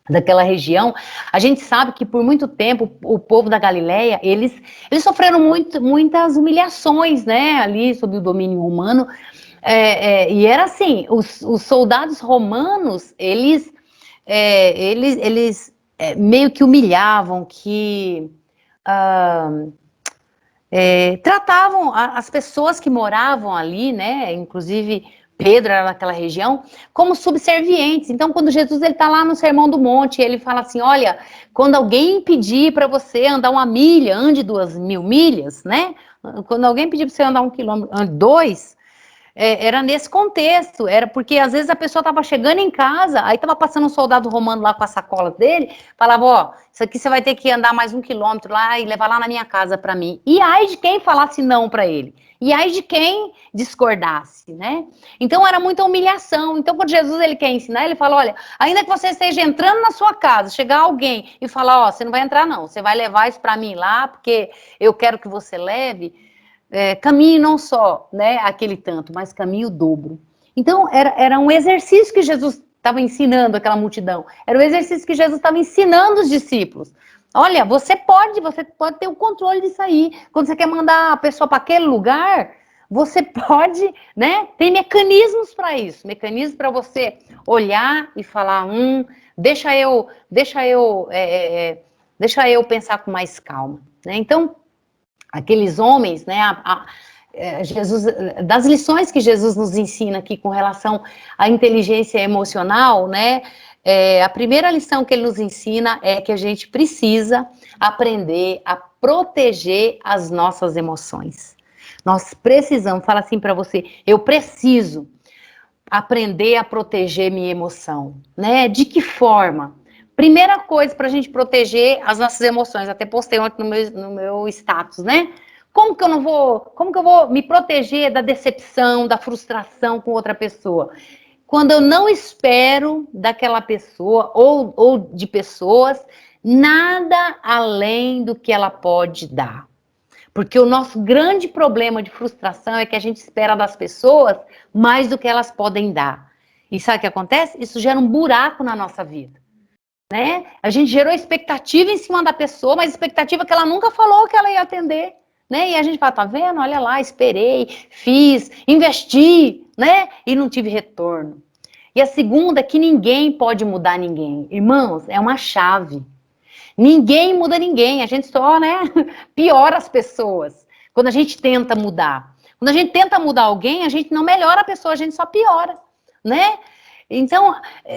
daquela região, a gente sabe que por muito tempo o povo da Galileia, eles sofreram muitas humilhações, né, ali sob o domínio romano, e era assim, os soldados romanos, eles meio que humilhavam, que tratavam as pessoas que moravam ali, né, inclusive Pedro era naquela região, como subservientes. Então, quando Jesus está lá no Sermão do Monte, ele fala assim, olha, quando alguém pedir para você andar 1 milha, ande 2.000 milhas, né? Quando alguém pedir para você andar 1 quilômetro, ande 2, era nesse contexto, era porque às vezes a pessoa estava chegando em casa, aí estava passando um soldado romano lá com a sacola dele, falava, ó, isso aqui você vai ter que andar mais 1 quilômetro lá e levar lá na minha casa para mim. E ai de quem falasse não para ele. E ai de quem discordasse, né? Então era muita humilhação. Então quando Jesus ele quer ensinar, ele fala, olha, ainda que você esteja entrando na sua casa, chegar alguém e falar, ó, você não vai entrar não, você vai levar isso para mim lá, porque eu quero que você leve, caminhe não só, né, aquele tanto, mas caminhe o dobro. Então era um exercício que Jesus estava ensinando aquela multidão. Era um exercício que Jesus estava ensinando os discípulos. Olha, você pode ter o controle disso aí. Quando você quer mandar a pessoa para aquele lugar, você pode, né? Tem mecanismos para isso, mecanismos para você olhar e falar, deixa eu pensar com mais calma, né? Então, aqueles homens, né? Jesus, das lições que Jesus nos ensina aqui com relação à inteligência emocional, né? A primeira lição que ele nos ensina é que a gente precisa aprender a proteger as nossas emoções. Nós precisamos, fala assim para você, eu preciso aprender a proteger minha emoção, né? De que forma? Primeira coisa para a gente proteger as nossas emoções, até postei ontem no meu status, né? Como que eu vou me proteger da decepção, da frustração com outra pessoa? Quando eu não espero daquela pessoa ou de pessoas nada além do que ela pode dar. Porque o nosso grande problema de frustração é que a gente espera das pessoas mais do que elas podem dar. E sabe o que acontece? Isso gera um buraco na nossa vida. Né? A gente gerou expectativa em cima da pessoa, mas expectativa que ela nunca falou que ela ia atender. Né? E a gente fala, tá vendo? Olha lá, esperei, fiz, investi, né? E não tive retorno. E a segunda é que ninguém pode mudar ninguém. Irmãos, é uma chave. Ninguém muda ninguém, a gente só, né, piora as pessoas quando a gente tenta mudar. Quando a gente tenta mudar alguém, a gente não melhora a pessoa, a gente só piora, né? Então,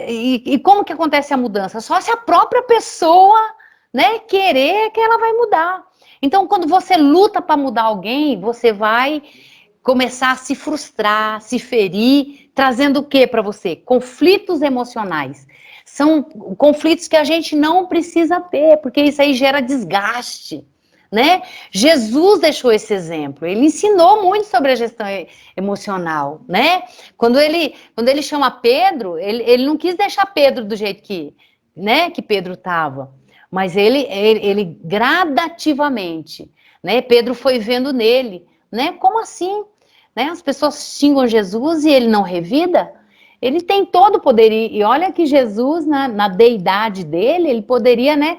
e como que acontece a mudança? Só se a própria pessoa, né, querer que ela vai mudar. Então, quando você luta para mudar alguém, você vai começar a se frustrar, se ferir, trazendo o que para você? Conflitos emocionais. São conflitos que a gente não precisa ter, porque isso aí gera desgaste, né? Jesus deixou esse exemplo, ele ensinou muito sobre a gestão emocional, né? Quando ele chama Pedro, ele não quis deixar Pedro do jeito que Pedro estava, mas ele gradativamente, né? Pedro foi vendo nele, né? Como assim? Né? As pessoas xingam Jesus e ele não revida? Ele tem todo o poder, e olha que Jesus, na deidade dele, ele poderia, né,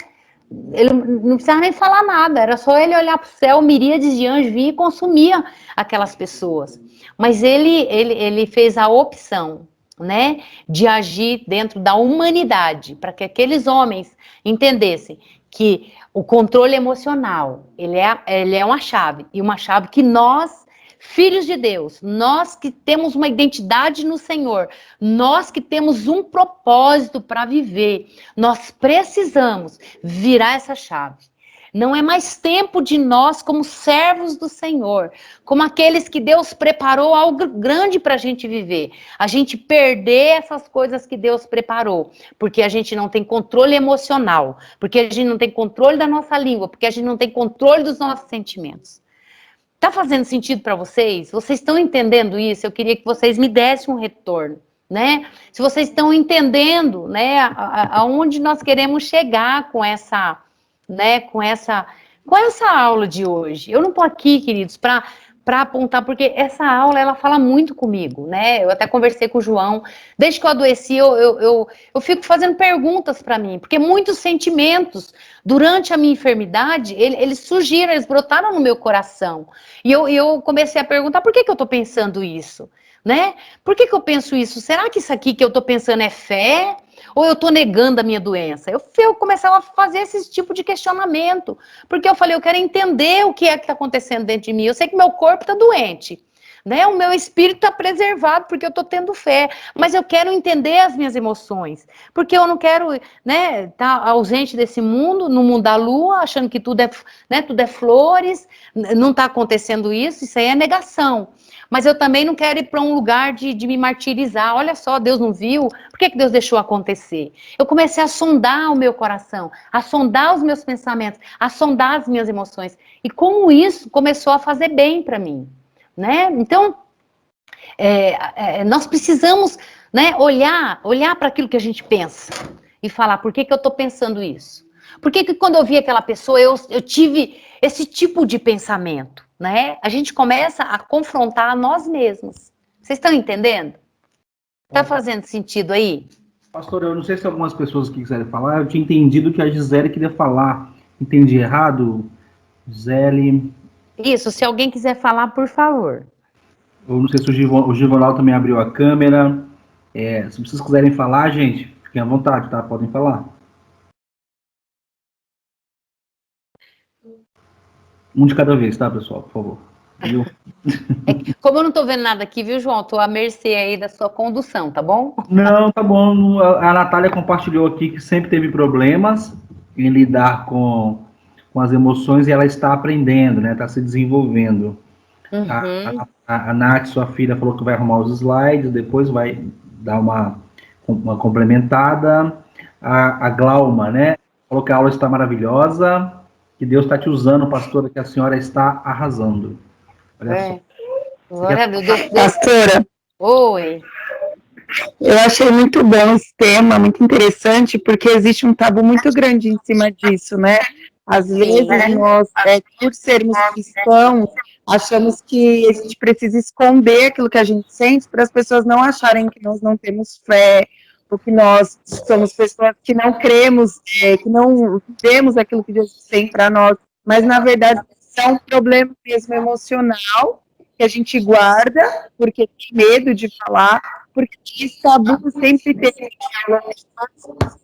ele não precisava nem falar nada, era só ele olhar para o céu, miríades de anjos vinham e consumia aquelas pessoas. Mas ele fez a opção, né, de agir dentro da humanidade, para que aqueles homens entendessem que o controle emocional, ele é uma chave, e uma chave que nós, filhos de Deus, nós que temos uma identidade no Senhor, nós que temos um propósito para viver, nós precisamos virar essa chave. Não é mais tempo de nós, como servos do Senhor, como aqueles que Deus preparou algo grande para a gente viver, a gente perder essas coisas que Deus preparou, porque a gente não tem controle emocional, porque a gente não tem controle da nossa língua, porque a gente não tem controle dos nossos sentimentos. Tá fazendo sentido para vocês? Vocês estão entendendo isso? Eu queria que vocês me dessem um retorno, né? Se vocês estão entendendo, né, aonde nós queremos chegar com essa, né, com essa aula de hoje. Eu não tô aqui, queridos, para apontar, porque essa aula, ela fala muito comigo, né? Eu até conversei com o João, desde que eu adoeci, eu fico fazendo perguntas para mim, porque muitos sentimentos, durante a minha enfermidade, eles surgiram, eles brotaram no meu coração, e eu comecei a perguntar, por que eu tô pensando isso? Né? Por que eu penso isso? Será que isso aqui que eu tô pensando é fé? Ou eu tô negando a minha doença? Eu começava a fazer esse tipo de questionamento, porque eu falei, eu quero entender o que é que está acontecendo dentro de mim. Eu sei que meu corpo está doente, né? O meu espírito está preservado, porque eu estou tendo fé, mas eu quero entender as minhas emoções, porque eu não quero, né, estar ausente desse mundo, no mundo da lua, achando que tudo é flores, não está acontecendo isso aí é negação. Mas eu também não quero ir para um lugar de me martirizar. Olha só, Deus não viu? Por que Deus deixou acontecer? Eu comecei a sondar o meu coração, a sondar os meus pensamentos, a sondar as minhas emoções. E como isso começou a fazer bem para mim, né? Então, nós precisamos, né, olhar para aquilo que a gente pensa e falar, por que eu estou pensando isso? Por que quando eu vi aquela pessoa, eu tive esse tipo de pensamento, né? A gente começa a confrontar a nós mesmos. Vocês estão entendendo? Tá fazendo sentido aí? Pastor, eu não sei se algumas pessoas que quiserem falar, eu tinha entendido que a Gisele queria falar. Entendi errado? Gisele... Isso, se alguém quiser falar, por favor. Eu não sei se o Givonal também abriu a câmera. Se vocês quiserem falar, gente, fiquem à vontade, tá? Podem falar. Um de cada vez, tá, pessoal? Por favor. Viu? Como eu não tô vendo nada aqui, viu, João? Tô à mercê aí da sua condução, tá bom? Não, tá bom. A Natália compartilhou aqui que sempre teve problemas em lidar com as emoções e ela está aprendendo, né? Está se desenvolvendo. Uhum. A Nath, sua filha, falou que vai arrumar os slides, depois vai dar uma complementada. A Glauma, né? Falou que a aula está maravilhosa. que Deus está te usando, pastora, que a senhora está arrasando. Olha só. Glória a Deus. Pastora, Oi. eu achei muito bom esse tema, muito interessante, porque existe um tabu muito grande em cima disso, né? Às vezes nós, por sermos cristãos, achamos que a gente precisa esconder aquilo que a gente sente para as pessoas não acharem que nós não temos fé, ou que nós somos pessoas que não cremos, que não vemos aquilo que Deus tem para nós. Mas, na verdade, é um problema mesmo emocional que a gente guarda, porque tem medo de falar, porque esse tabu sempre teve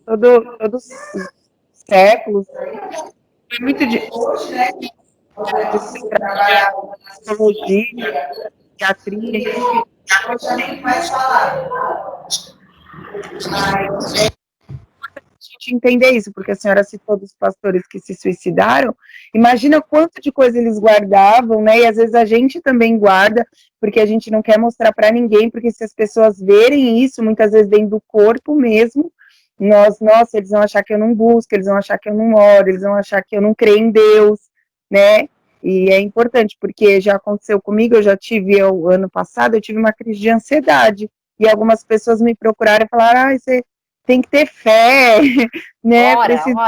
todos os séculos. Foi muito difícil, né? De se trabalhar psicologia, psiquiatria, enfim. A gente entender isso, porque a senhora citou dos pastores que se suicidaram, imagina quanto de coisa eles guardavam, né, e às vezes a gente também guarda, porque a gente não quer mostrar para ninguém, porque se as pessoas verem isso, muitas vezes dentro do corpo mesmo, nossa, eles vão achar que eu não busco, eles vão achar que eu não oro, eles vão achar que eu não creio em Deus, né, e é importante, porque já aconteceu comigo, ano passado, eu tive uma crise de ansiedade, e algumas pessoas me procuraram e falaram, você tem que ter fé, né? Ora. Ótimo,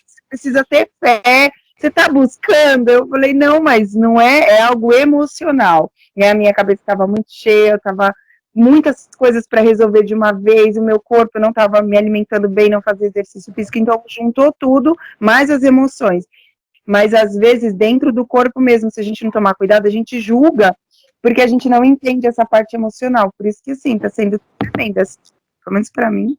você precisa ter fé. Você está buscando? Eu falei, não, mas não é algo emocional. E a minha cabeça estava muito cheia, eu estava muitas coisas para resolver de uma vez, o meu corpo não estava me alimentando bem, não fazia exercício físico, então juntou tudo, mais as emoções. Mas às vezes, dentro do corpo mesmo, se a gente não tomar cuidado, a gente julga, porque a gente não entende essa parte emocional. Por isso que, sim, está sendo tremenda, pelo menos para mim.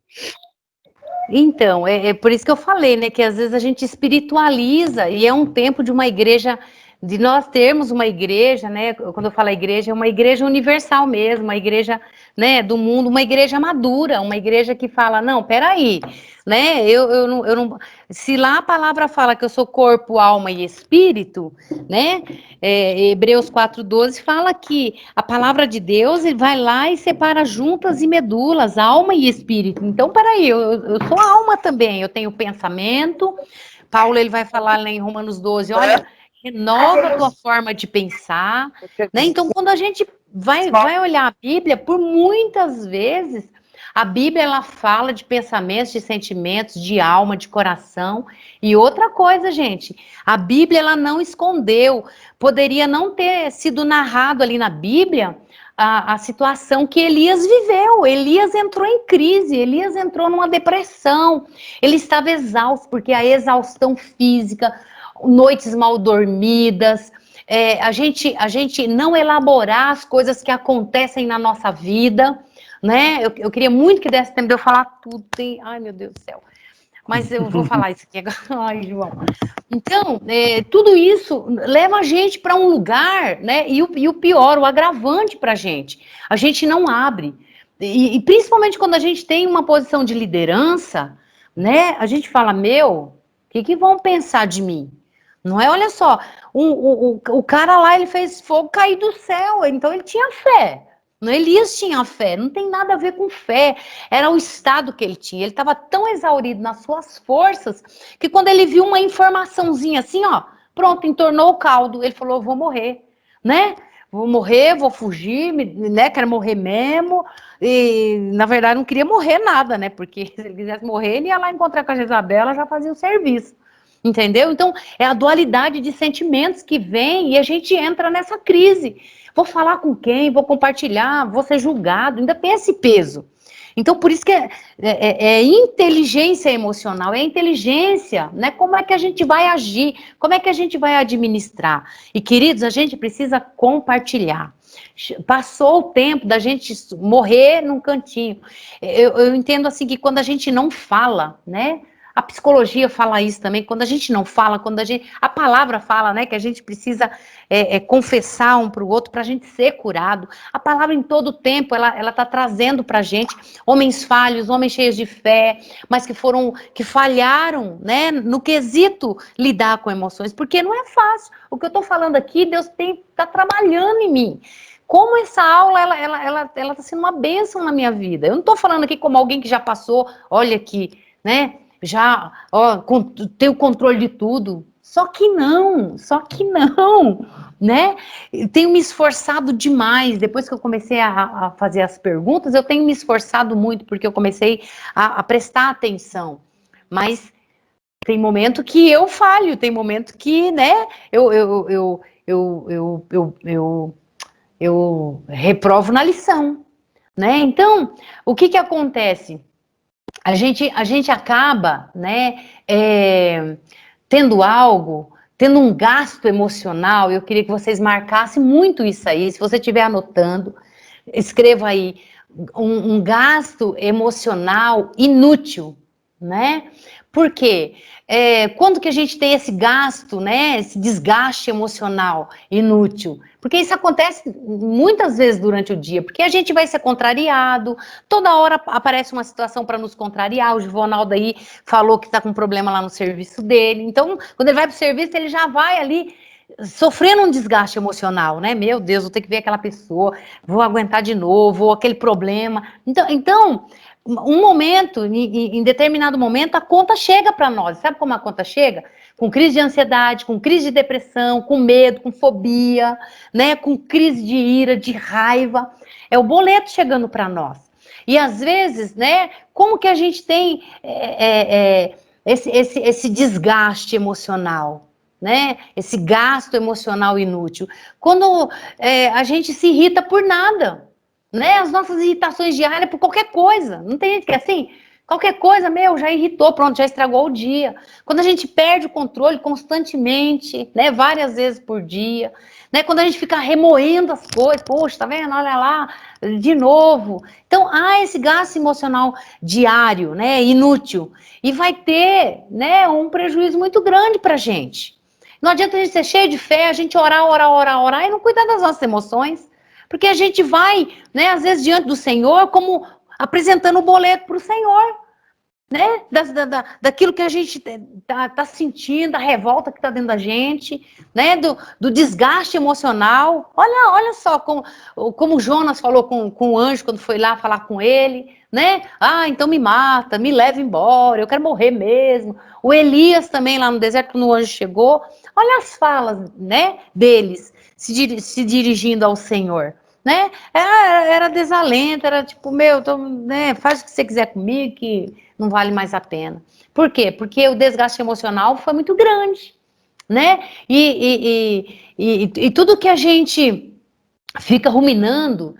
Então, é por isso que eu falei, né, que às vezes a gente espiritualiza e é um tempo de uma igreja, de nós termos uma igreja, né, quando eu falo igreja, é uma igreja universal mesmo, uma igreja, né, do mundo, uma igreja madura, uma igreja que fala, não, peraí, né, eu não, se lá a palavra fala que eu sou corpo, alma e espírito, né, Hebreus 4:12 fala que a palavra de Deus, ele vai lá e separa juntas e medulas, alma e espírito. Então, peraí, eu sou alma também, eu tenho pensamento. Paulo, ele vai falar lá em Romanos 12, olha, renova a tua forma de pensar, né? Então, quando a gente vai olhar a Bíblia, por muitas vezes, a Bíblia, ela fala de pensamentos, de sentimentos, de alma, de coração. E outra coisa, gente, a Bíblia, ela não escondeu, poderia não ter sido narrado ali na Bíblia a situação que Elias viveu. Elias entrou em crise, Elias entrou numa depressão, ele estava exausto, porque a exaustão física, noites mal dormidas, a gente não elaborar as coisas que acontecem na nossa vida, né? Eu queria muito que desse tempo de eu falar tudo. Ai, meu Deus do céu. Mas eu vou falar isso aqui agora. Ai, João. Então, tudo isso leva a gente para um lugar, né? E o pior, o agravante para a gente não abre. E principalmente quando a gente tem uma posição de liderança, né? A gente fala, o que vão pensar de mim? Não é? Olha só, o cara lá, ele fez fogo cair do céu, então ele tinha fé. Elias tinha fé, não tem nada a ver com fé, era o estado que ele tinha, ele estava tão exaurido nas suas forças, que quando ele viu uma informaçãozinha assim, ó, pronto, entornou o caldo, ele falou, vou morrer, né? Vou morrer, vou fugir, né? Quero morrer mesmo, e na verdade não queria morrer nada, né? Porque se ele quisesse morrer, ele ia lá encontrar com a Jezabel, ela já fazia o serviço. Entendeu? Então, é a dualidade de sentimentos que vem e a gente entra nessa crise. Vou falar com quem? Vou compartilhar? Vou ser julgado? Ainda tem esse peso. Então, por isso que é inteligência emocional, é inteligência, né? Como é que a gente vai agir? Como é que a gente vai administrar? E, queridos, a gente precisa compartilhar. Passou o tempo da gente morrer num cantinho. Eu entendo assim que quando a gente não fala, né? A psicologia fala isso também, quando a gente não fala, a palavra fala, né, que a gente precisa confessar um para o outro para a gente ser curado. A palavra em todo tempo, ela está trazendo para a gente homens falhos, homens cheios de fé, mas que falharam, né, no quesito lidar com emoções, porque não é fácil. O que eu estou falando aqui, Deus está trabalhando em mim. Como essa aula, ela está sendo uma bênção na minha vida. Eu não estou falando aqui como alguém que já passou, olha aqui, né? Já, ó, ter o controle de tudo. Só que não, né? Eu tenho me esforçado demais. Depois que eu comecei a fazer as perguntas, eu tenho me esforçado muito, porque eu comecei a prestar atenção. Mas tem momento que eu falho, tem momento que, né, eu reprovo na lição, né? Então, o que que acontece? A gente acaba, né, tendo um gasto emocional. Eu queria que vocês marcassem muito isso aí. Se você estiver anotando, escreva aí, um gasto emocional inútil, né? Por quê? Quando que a gente tem esse gasto, né? Esse desgaste emocional inútil? Porque isso acontece muitas vezes durante o dia, porque a gente vai ser contrariado, toda hora aparece uma situação para nos contrariar. O Givonaldo aí falou que está com problema lá no serviço dele. Então, quando ele vai para o serviço, ele já vai ali sofrendo um desgaste emocional, né? Meu Deus, vou ter que ver aquela pessoa, vou aguentar de novo, ou aquele problema. Então um momento, em determinado momento, a conta chega para nós. Sabe como a conta chega? Com crise de ansiedade, com crise de depressão, com medo, com fobia, né? Com crise de ira, de raiva. É o boleto chegando para nós. E às vezes, né? Como que a gente tem esse desgaste emocional? Né? Esse gasto emocional inútil. Quando a gente se irrita por nada, né? As nossas irritações diárias por qualquer coisa. Não tem gente que é assim? Qualquer coisa, já irritou, pronto, já estragou o dia. Quando a gente perde o controle constantemente, né? Várias vezes por dia, né? Quando a gente fica remoendo as coisas, poxa, tá vendo? Olha lá, de novo. Então, há esse gasto emocional diário, né? Inútil. E vai ter, né? Um prejuízo muito grande pra gente. Não adianta a gente ser cheio de fé, a gente orar e não cuidar das nossas emoções. Porque a gente vai, né, às vezes, diante do Senhor, como apresentando o boleto para o Senhor, né? Daquilo que a gente tá sentindo, da revolta que está dentro da gente, né? Do desgaste emocional. Olha só como Jonas falou com o anjo quando foi lá falar com ele, né? Ah, então me mata, me leva embora, eu quero morrer mesmo. O Elias também lá no deserto, quando o anjo chegou. Olha as falas, né, deles se dirigindo ao Senhor, né? Era desalento, era tipo, né, faz o que você quiser comigo, que não vale mais a pena. Por quê? Porque o desgaste emocional foi muito grande, né? E tudo que a gente fica ruminando,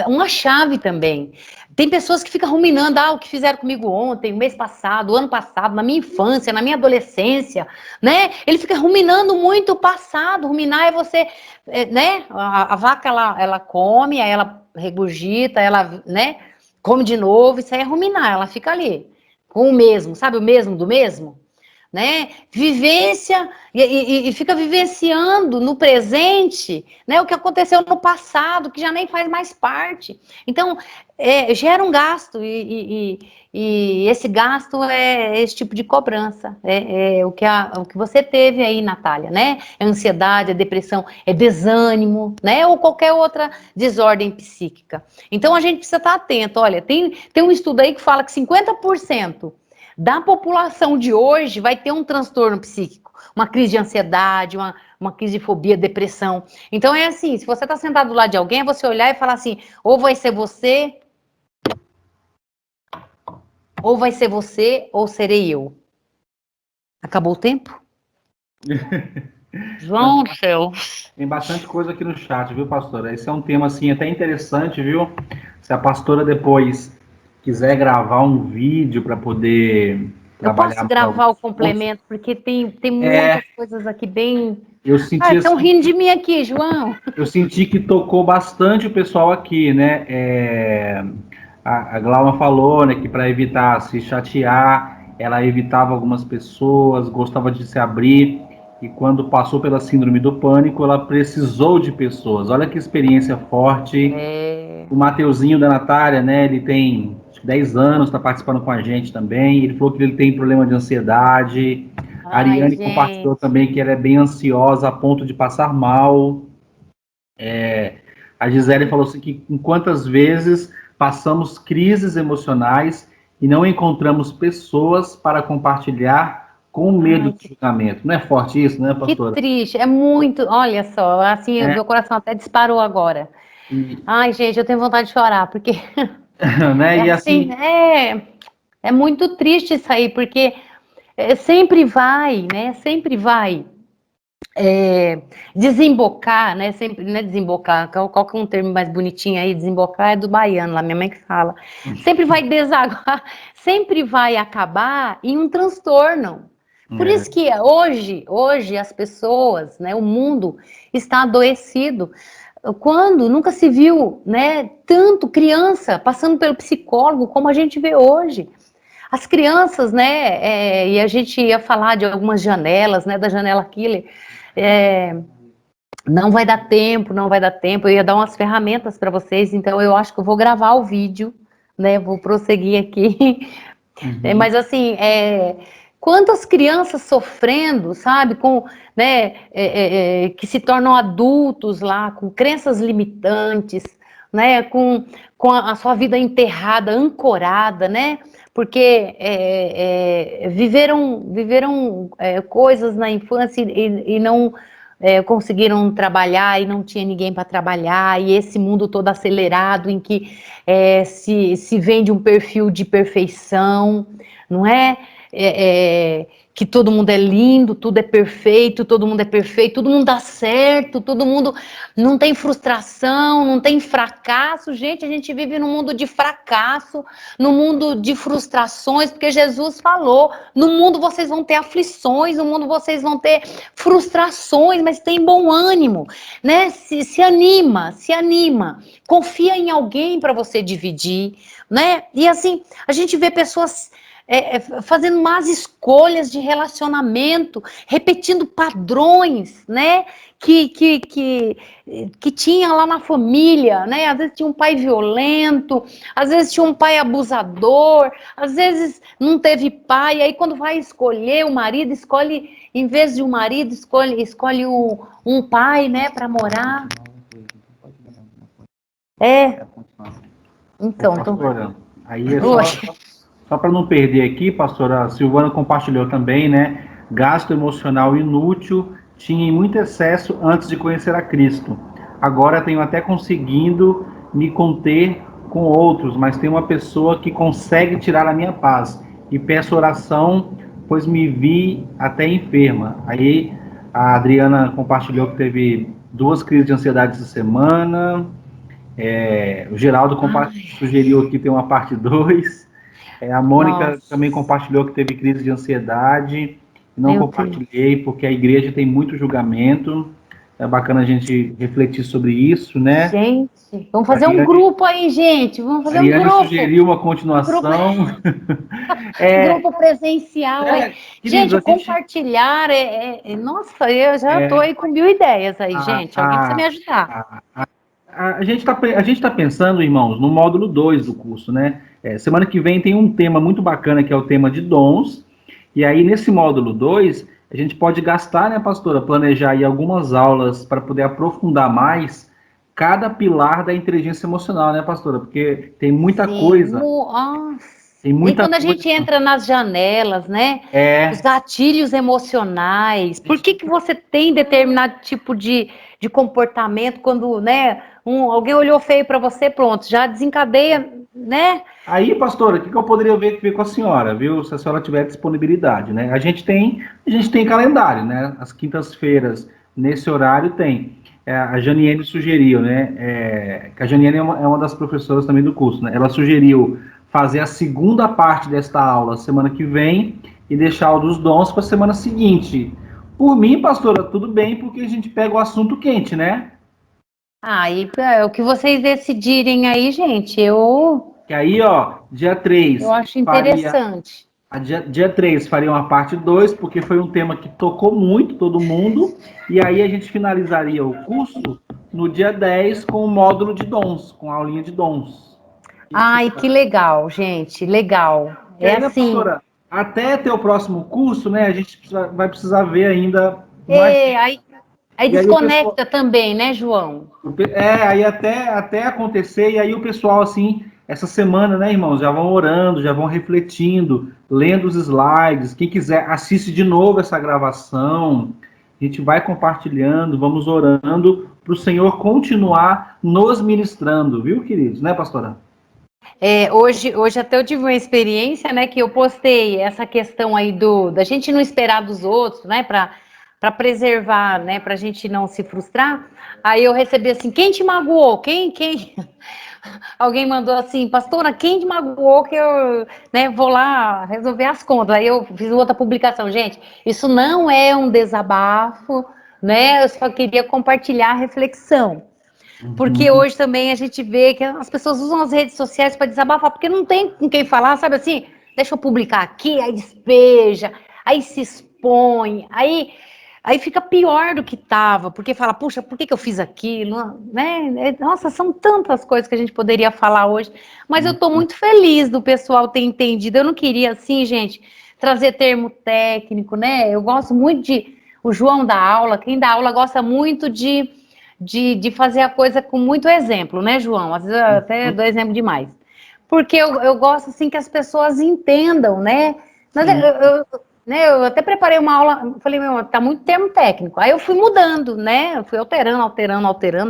uma chave também. Tem pessoas que ficam ruminando, o que fizeram comigo ontem, o mês passado, o ano passado, na minha infância, na minha adolescência, né? Ele fica ruminando muito o passado. Ruminar é você, né? A vaca, ela come, aí ela regurgita, ela, né? Come de novo, isso aí é ruminar, ela fica ali, com o mesmo, sabe o mesmo do mesmo? Né? Vivência e fica vivenciando no presente, né, o que aconteceu no passado, que já nem faz mais parte. Então, gera um gasto e esse gasto é esse tipo de cobrança. O que você teve aí, Natália, né? É ansiedade, é depressão, é desânimo, né? Ou qualquer outra desordem psíquica. Então, a gente precisa estar atento. Olha, tem um estudo aí que fala que 50% da população de hoje vai ter um transtorno psíquico, uma crise de ansiedade, uma crise de fobia, depressão. Então é assim, se você está sentado do lado de alguém, é você olhar e falar assim, ou vai ser você, ou serei eu. Acabou o tempo? João do céu. Tem bastante coisa aqui no chat, viu, pastora? Esse é um tema, assim, até interessante, viu? Se a pastora depois quiser gravar um vídeo para poder trabalhar... Eu posso gravar o complemento, porque tem muitas coisas aqui bem... Eu senti estão assim, rindo de mim aqui, João. Eu senti que tocou bastante o pessoal aqui, né? A Glauma falou, né, que para evitar se chatear, ela evitava algumas pessoas, gostava de se abrir, e quando passou pela síndrome do pânico, ela precisou de pessoas. Olha que experiência forte. O Mateuzinho da Natália, né, ele tem acho que 10 anos, está participando com a gente também. Ele falou que ele tem problema de ansiedade. A Ariane compartilhou também que ela é bem ansiosa a ponto de passar mal. A Gisele falou assim que em quantas vezes passamos crises emocionais e não encontramos pessoas para compartilhar com medo de julgamento. Não é forte isso, né, Que pastora? triste, é muito, olha só, assim, o É, meu coração até disparou agora. e, Ai, gente, eu tenho vontade de chorar, porque né, é e assim, assim, é muito triste isso aí, porque sempre vai, né, sempre vai desembocar, né, sempre, né, desembocar, qual que é um termo mais bonitinho aí, desembocar é do baiano, lá minha mãe que fala, sempre vai desaguar, sempre vai acabar em um transtorno. Por é, isso que hoje as pessoas, né, o mundo está adoecido. Quando nunca se viu, né, tanto criança passando pelo psicólogo como a gente vê hoje. As crianças, né, e a gente ia falar de algumas janelas, né, da janela Killer, é, não vai dar tempo, não vai dar tempo. Eu ia dar umas ferramentas para vocês, então eu acho que eu vou gravar o vídeo, né? Vou prosseguir aqui. uhum, Mas assim, quantas crianças sofrendo, sabe, com, né, que se tornam adultos lá, com crenças limitantes, né, com a sua vida enterrada, ancorada, né? Porque viveram coisas na infância e não conseguiram trabalhar e não tinha ninguém para trabalhar, e esse mundo todo acelerado em que se vende um perfil de perfeição, não é? Que todo mundo é lindo, tudo é perfeito, todo mundo é perfeito, todo mundo dá certo, todo mundo não tem frustração, não tem fracasso. Gente, a gente vive num mundo de fracasso, num mundo de frustrações, porque Jesus falou: no mundo vocês vão ter aflições, no mundo vocês vão ter frustrações, mas tem bom ânimo, né? Se anima, confia em alguém para você dividir, né? E assim, a gente vê pessoas fazendo más escolhas de relacionamento, repetindo padrões, né? Que tinha lá na família, né? Às vezes tinha um pai violento, às vezes tinha um pai abusador, às vezes não teve pai, aí quando vai escolher o marido, escolhe, em vez de um marido, escolhe um pai, né, para morar. É, ô, então, pastora, aí é oi. só para não perder aqui, pastora, a Silvana compartilhou também, né? Gasto emocional inútil, tinha em muito excesso antes de conhecer a Cristo. Agora tenho até conseguindo me conter com outros, mas tem uma pessoa que consegue tirar a minha paz. E peço oração, pois me vi até enferma. Aí a Adriana compartilhou que teve 2 crises de ansiedade essa semana. O Geraldo Ai, sugeriu aqui ter uma parte 2. A Mônica nossa, também compartilhou que teve crise de ansiedade. Não meu Deus. compartilhei porque a igreja tem muito julgamento. É bacana a gente refletir sobre isso, né? Gente, vamos A fazer um Ariane, grupo aí, gente. Vamos a fazer Ariane sugeriu uma continuação. um É, grupo presencial aí. queridos, Gente, a o gente. compartilhar nossa, eu já tô É, aí com 1000 ideias aí, a, gente. Alguém precisa me a, ajudar. a, a gente tá pensando, irmãos, no módulo 2 do curso, né? Semana que vem tem um tema muito bacana que é o tema de dons. E aí, nesse módulo 2 a gente pode gastar, né, pastora, planejar aí algumas aulas para poder aprofundar mais cada pilar da inteligência emocional, né, pastora? Porque Sim, tem e muita quando a coisa. gente entra nas janelas, né? Os É, gatilhos emocionais, por que você tem determinado tipo de comportamento quando, né? Alguém olhou feio para você, pronto, já desencadeia, né? aí, pastora, o que eu poderia ver com a senhora, viu? Se a senhora tiver disponibilidade, né? A gente tem calendário, né? As quintas-feiras, nesse horário, tem. A Janiene sugeriu, né? Que a Janiene é uma das professoras também do curso, né? Ela sugeriu fazer a segunda parte desta aula semana que vem e deixar o dos dons para a semana seguinte. Por mim, pastora, tudo bem, porque a gente pega o assunto quente, né? Aí é o que vocês decidirem aí, gente. Que aí, ó, dia Eu 3 acho faria interessante. dia 3 faria uma parte 2 porque foi um tema que tocou muito todo mundo, e aí a gente finalizaria o curso no dia 10 com o módulo de dons, com a aulinha de dons. Ai, que legal, gente, legal. E É aí, né, assim. pastora, até ter o próximo curso, né, a gente vai precisar ver ainda mais. Aí E aí o pessoal, desconecta também, né, João? aí até acontecer, e aí o pessoal, assim, essa semana, né, irmãos, já vão orando, já vão refletindo, lendo os slides. Quem quiser, assiste de novo essa gravação. A gente vai compartilhando, vamos orando para o Senhor continuar nos ministrando, viu, queridos? Né, pastora? Hoje até eu tive uma experiência, né, que eu postei essa questão aí da gente não esperar dos outros, né, para preservar, né, para a gente não se frustrar. Aí eu recebi assim, quem te magoou? Quem? Alguém mandou assim, pastora, quem te magoou que eu, né, vou lá resolver as contas. Aí eu fiz outra publicação, gente, isso não é um desabafo, né, eu só queria compartilhar a reflexão. Porque hoje também a gente vê que as pessoas usam as redes sociais para desabafar, porque não tem com quem falar, sabe assim? Deixa eu publicar aqui, aí despeja, aí se expõe, aí fica pior do que estava, porque fala, puxa, por que eu fiz aquilo? Né? Nossa, são tantas coisas que a gente poderia falar hoje, mas eu estou muito feliz do pessoal ter entendido. Eu não queria, assim, gente, trazer termo técnico, né? Eu gosto muito de. O João da aula, quem dá aula gosta muito de fazer a coisa com muito exemplo, né, João? Às vezes eu até dou exemplo demais. Porque eu gosto, assim, que as pessoas entendam, né? Mas eu até preparei uma aula, falei, meu, tá muito termo técnico. Aí eu fui mudando, né? Eu fui alterando,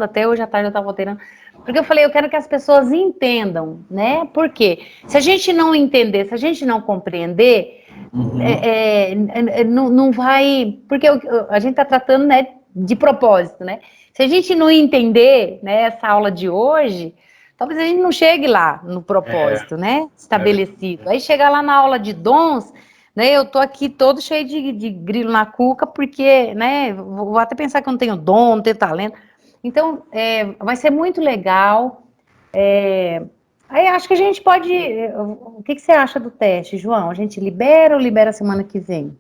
até hoje à tarde eu estava alterando. Porque eu falei, eu quero que as pessoas entendam, né? Porque se a gente não entender, se a gente não compreender, não vai... Porque a gente está tratando, né, de propósito, né? Se a gente não entender, né, essa aula de hoje, talvez a gente não chegue lá no propósito, né, estabelecido. Aí chegar lá na aula de dons, né, eu tô aqui todo cheio de grilo na cuca, porque, né, vou até pensar que eu não tenho dom, não tenho talento. Então, vai ser muito legal. Aí acho que a gente pode... O que você acha do teste, João? A gente libera ou libera semana que vem?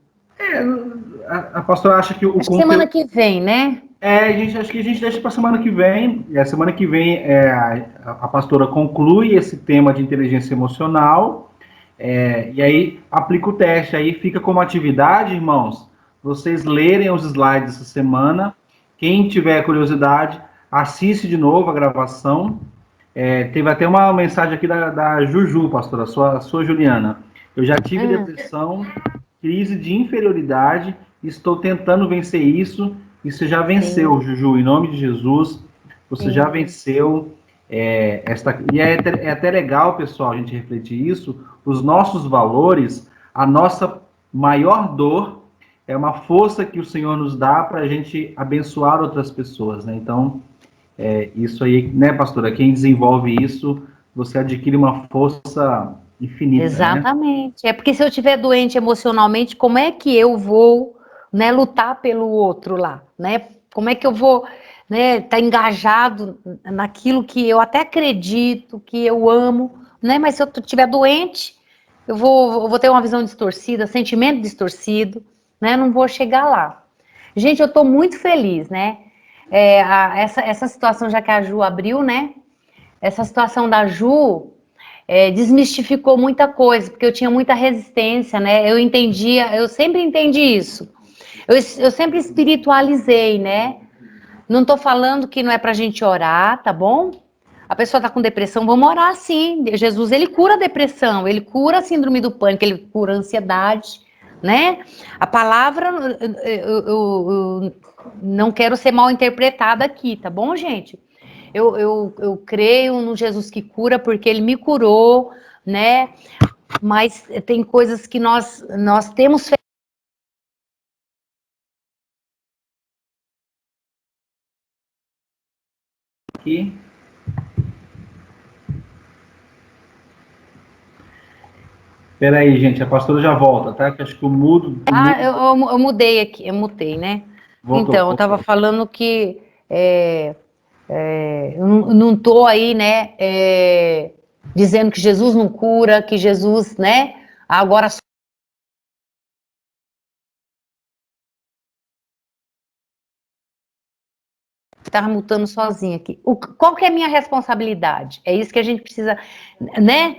A pastora acha que o acho que semana que vem, né? Acho que a gente deixa para semana que vem. A semana que vem a pastora conclui esse tema de inteligência emocional, e aí aplica o teste. Aí fica como atividade, irmãos, vocês lerem os slides essa semana. Quem tiver curiosidade, assiste de novo a gravação. Teve até uma mensagem aqui da Juju, pastora, sua Juliana. Eu já tive depressão, crise de inferioridade, estou tentando vencer isso. E você já venceu, sim, Juju, em nome de Jesus. Você sim, já venceu. E é até legal, pessoal, a gente refletir isso. Os nossos valores, a nossa maior dor, é uma força que o Senhor nos dá para a gente abençoar outras pessoas, né? Então, isso aí, né, pastora? Quem desenvolve isso, você adquire uma força infinita, exatamente. Né? É porque se eu estiver doente emocionalmente, como é que eu vou, né, lutar pelo outro lá, né? Como é que eu vou, né, estar engajado naquilo que eu até acredito, que eu amo, né? Mas se eu estiver doente, eu vou ter uma visão distorcida, sentimento distorcido, né? Não vou chegar lá. Gente, eu estou muito feliz, né? Essa situação, já que a Ju abriu, né? Essa situação da Ju desmistificou muita coisa, porque eu tinha muita resistência, né? Eu sempre entendi isso. Eu sempre espiritualizei, né? Não tô falando que não é pra gente orar, tá bom? A pessoa tá com depressão, vamos orar sim. Jesus, ele cura a depressão, ele cura a síndrome do pânico, ele cura a ansiedade, né? A palavra, eu não quero ser mal interpretada aqui, tá bom, gente? Eu creio no Jesus que cura, porque ele me curou, né? Mas tem coisas que nós temos feito. Aqui. Espera aí, gente, a pastora já volta, tá? Que acho que o mudo... Eu mudei aqui, eu mutei, né? Voltou. Então, eu estava falando que eu não estou aí, né, dizendo que Jesus não cura, que Jesus, né, agora... Estava mutando sozinha aqui. Qual que é a minha responsabilidade? É isso que a gente precisa, né?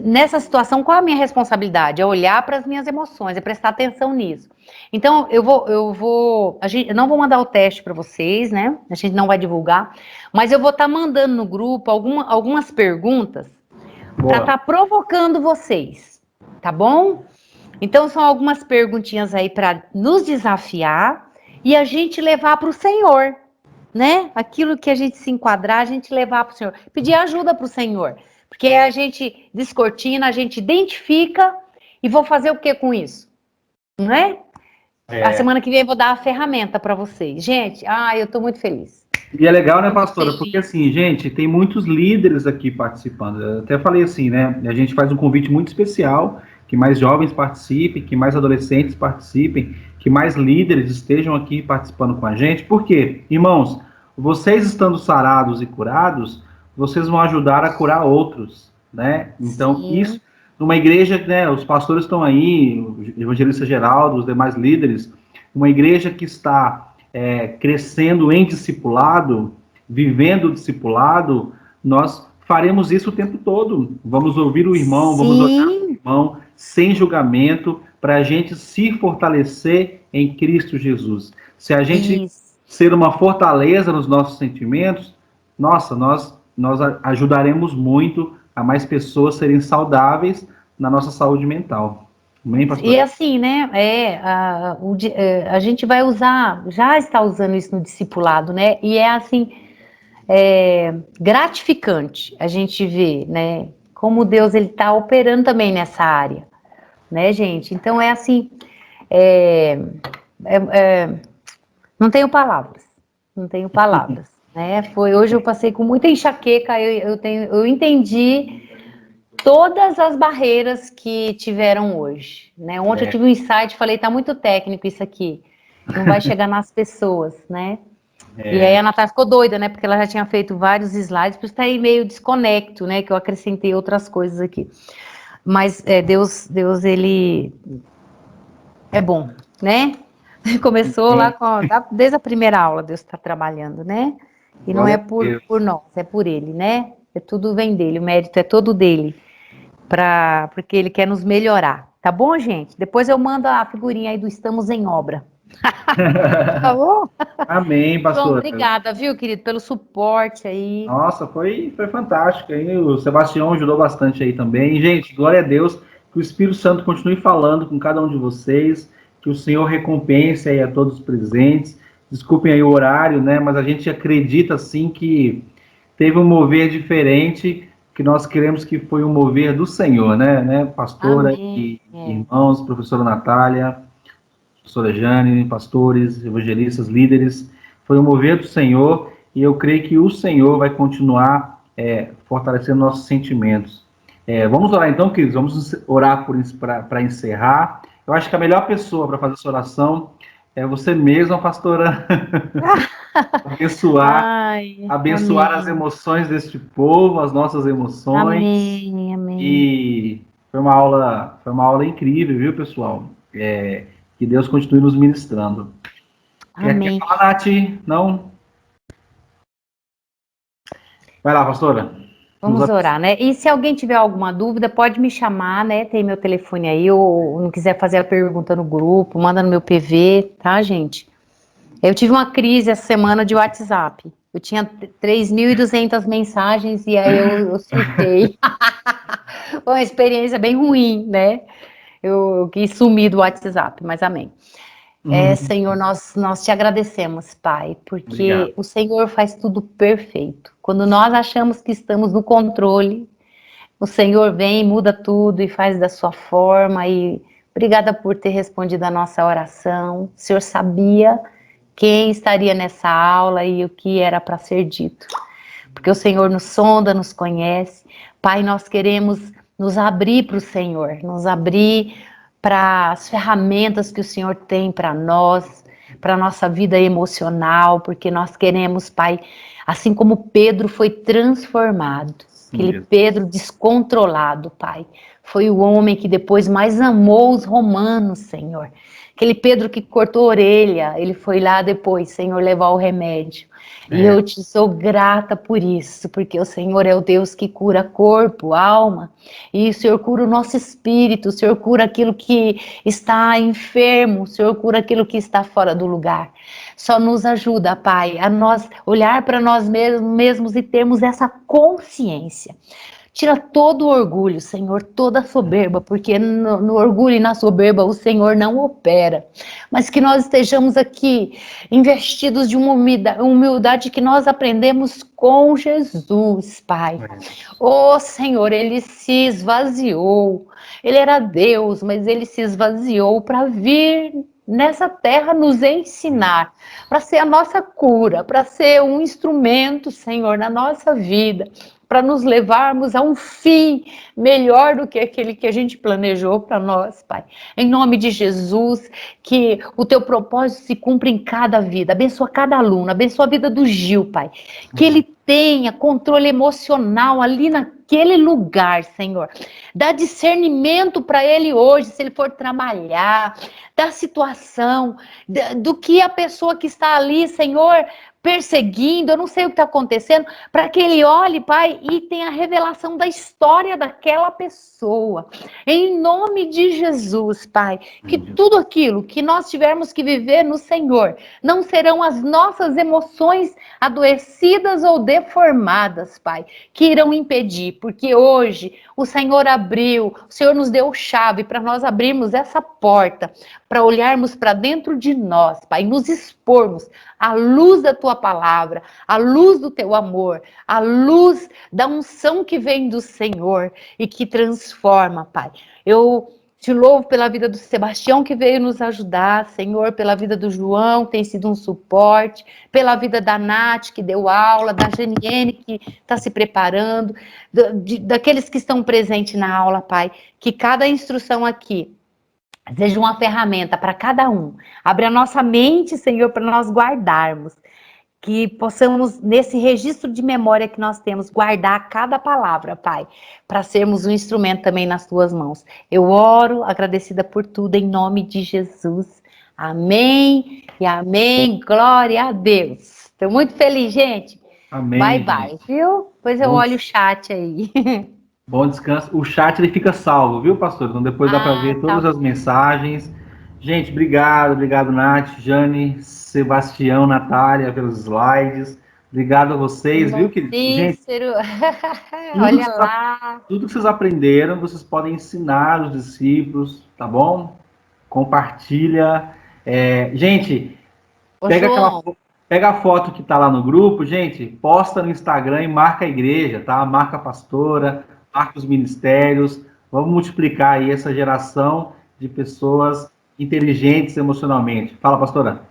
Nessa situação, qual é a minha responsabilidade? É olhar para as minhas emoções, é prestar atenção nisso. Então, eu não vou mandar o teste para vocês, né? A gente não vai divulgar, mas eu vou estar mandando no grupo algumas perguntas para estar provocando vocês, tá bom? Então, são algumas perguntinhas aí para nos desafiar e a gente levar para o Senhor, né? Aquilo que a gente se enquadrar, a gente levar para o Senhor. Pedir ajuda para o Senhor. Porque a gente descortina, a gente identifica e vou fazer o que com isso? Não é? A semana que vem eu vou dar a ferramenta para vocês. Gente, eu estou muito feliz. E é legal, né, pastora? Porque assim, gente, tem muitos líderes aqui participando. Eu até falei assim, né? A gente faz um convite muito especial, que mais jovens participem, que mais adolescentes participem, que mais líderes estejam aqui participando com a gente. Por quê? Irmãos, vocês estando sarados e curados, vocês vão ajudar a curar outros, né? Então, isso, numa igreja, né, os pastores estão aí, o evangelista Geraldo, os demais líderes, uma igreja que está crescendo em discipulado, vivendo o discipulado, nós faremos isso o tempo todo. Vamos ouvir o irmão, vamos olhar o irmão, sem julgamento, para a gente se fortalecer em Cristo Jesus. Se a gente ser uma fortaleza nos nossos sentimentos, nossa, nós ajudaremos muito a mais pessoas serem saudáveis na nossa saúde mental. Amém, pastor? E assim, né, a gente vai usar, já está usando isso no discipulado, né, e é assim, gratificante a gente ver, né, como Deus, ele está operando também nessa área, né, gente, então é assim, não tenho palavras, né, hoje eu passei com muita enxaqueca, eu entendi todas as barreiras que tiveram hoje, né? Ontem eu tive um insight, falei, tá muito técnico isso aqui, não vai chegar nas pessoas, né? E aí a Natália ficou doida, né? Porque ela já tinha feito vários slides, por isso tá aí meio desconecto, né? Que eu acrescentei outras coisas aqui. Mas Deus, ele é bom, né? Começou lá desde a primeira aula, Deus está trabalhando, né? E não é por nós, é por Ele, né? Tudo vem dele, o mérito é todo dele. Porque ele quer nos melhorar. Tá bom, gente? Depois eu mando a figurinha aí do Estamos em Obra. Tá bom? Amém, pastor. Bom, obrigada, viu, querido, pelo suporte aí. Nossa, foi fantástico. Aí o Sebastião ajudou bastante aí também. Gente, glória a Deus, que o Espírito Santo continue falando com cada um de vocês, que o Senhor recompense aí a todos os presentes. Desculpem aí o horário, né? Mas a gente acredita, assim, que teve um mover diferente, que nós queremos que foi um mover do Senhor, né? Pastora e irmãos, professora Natália, professora Jane, pastores, evangelistas, líderes, foi um mover do Senhor, e eu creio que o Senhor vai continuar fortalecendo nossos sentimentos. Vamos orar então, queridos, vamos orar para encerrar. Eu acho que a melhor pessoa para fazer essa oração é você mesma, pastora. Abençoar as emoções deste povo, as nossas emoções. Amém. E foi uma aula incrível, viu, pessoal? Que Deus continue nos ministrando. Amém. Quer falar, Nath? Não? Vai lá, pastora. Vamos orar, né? E se alguém tiver alguma dúvida, pode me chamar, né? Tem meu telefone aí, ou não quiser fazer a pergunta no grupo, manda no meu PV, tá, gente? Eu tive uma crise essa semana de WhatsApp. Eu tinha 3.200 mensagens e aí eu surtei. Foi uma experiência bem ruim, né? Eu quis sumir do WhatsApp, mas amém. Senhor, nós te agradecemos, Pai, porque Obrigado. O Senhor faz tudo perfeito. Quando nós achamos que estamos no controle, o Senhor vem, muda tudo e faz da sua forma. E obrigada por ter respondido a nossa oração. O Senhor sabia quem estaria nessa aula e o que era para ser dito. Porque o Senhor nos sonda, nos conhece. Pai, nós queremos nos abrir para o Senhor, nos abrir para as ferramentas que o Senhor tem para nós, para a nossa vida emocional, porque nós queremos, Pai, assim como Pedro foi transformado, aquele Pedro descontrolado, Pai, foi o homem que depois mais amou os romanos, Senhor. Aquele Pedro que cortou a orelha, ele foi lá depois, Senhor, levar o remédio. E eu te sou grata por isso, porque o Senhor é o Deus que cura corpo, alma, e o Senhor cura o nosso espírito, o Senhor cura aquilo que está enfermo, o Senhor cura aquilo que está fora do lugar. Só nos ajuda, Pai, a nós olhar para nós mesmos e termos essa consciência Tira todo o orgulho, Senhor, toda a soberba, porque no orgulho e na soberba o Senhor não opera. Mas que nós estejamos aqui investidos de uma humildade que nós aprendemos com Jesus, Pai. Oh, Senhor, ele se esvaziou. Ele era Deus, mas ele se esvaziou para vir nessa terra nos ensinar, para ser a nossa cura, para ser um instrumento, Senhor, na nossa vida, para nos levarmos a um fim melhor do que aquele que a gente planejou para nós, Pai. Em nome de Jesus, que o teu propósito se cumpra em cada vida. Abençoa cada aluno, abençoa a vida do Gil, Pai. Que ele tenha controle emocional ali naquele lugar, Senhor. Dá discernimento para ele hoje, se ele for trabalhar, da situação, do que a pessoa que está ali, Senhor, perseguindo, eu não sei o que está acontecendo, para que ele olhe, Pai, e tenha a revelação da história daquela pessoa. Em nome de Jesus, Pai, que tudo aquilo que nós tivermos que viver no Senhor, não serão as nossas emoções adoecidas ou deformadas, Pai, que irão impedir, porque hoje o Senhor abriu, o Senhor nos deu chave para nós abrirmos essa porta, para olharmos para dentro de nós, Pai, nos expormos à luz da tua palavra, à luz do teu amor, à luz da unção que vem do Senhor e que transforma, Pai. Eu te louvo pela vida do Sebastião, que veio nos ajudar, Senhor, pela vida do João, que tem sido um suporte, pela vida da Nath, que deu aula, da Janiene, que está se preparando, daqueles que estão presentes na aula, Pai, que cada instrução aqui seja uma ferramenta para cada um. Abre a nossa mente, Senhor, para nós guardarmos. Que possamos, nesse registro de memória que nós temos, guardar cada palavra, Pai, para sermos um instrumento também nas tuas mãos. Eu oro, agradecida por tudo, em nome de Jesus. Amém e amém. Glória a Deus. Estou muito feliz, gente. Amém. Bye, bye, viu? Depois eu olho o chat aí. Bom descanso. O chat ele fica salvo, viu, pastor? Então depois dá para ver todas as mensagens. Gente, obrigado, Nath, Jane, Sebastião, Natália, pelos slides. Obrigado a vocês, viu, querido? Gente, olha lá. Tudo que vocês aprenderam, vocês podem ensinar os discípulos, tá bom? Compartilha. Gente, pega a foto que tá lá no grupo, gente, posta no Instagram e marca a igreja, tá? Marca a pastora, marca os ministérios. Vamos multiplicar aí essa geração de pessoas inteligentes emocionalmente. Fala, pastora.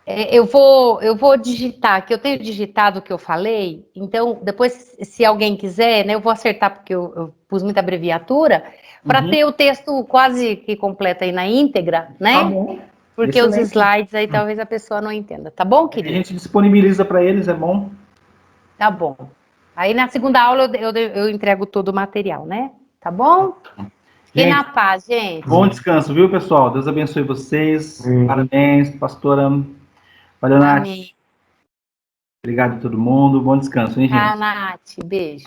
Eu vou digitar, que eu tenho digitado o que eu falei, então depois, se alguém quiser, né, eu vou acertar, porque eu pus muita abreviatura, para ter o texto quase que completo aí na íntegra, né? Tá bom. Porque excelente. Os slides aí talvez a pessoa não entenda, tá bom, querido? A gente disponibiliza para eles, é bom? Tá bom. Aí na segunda aula eu entrego todo o material, né? Tá bom? Fiquem na paz, gente. Bom descanso, viu, pessoal? Deus abençoe vocês. Parabéns, pastora. Valeu, Nath. Amém. Obrigado a todo mundo. Bom descanso, hein, gente? Nath. Beijo.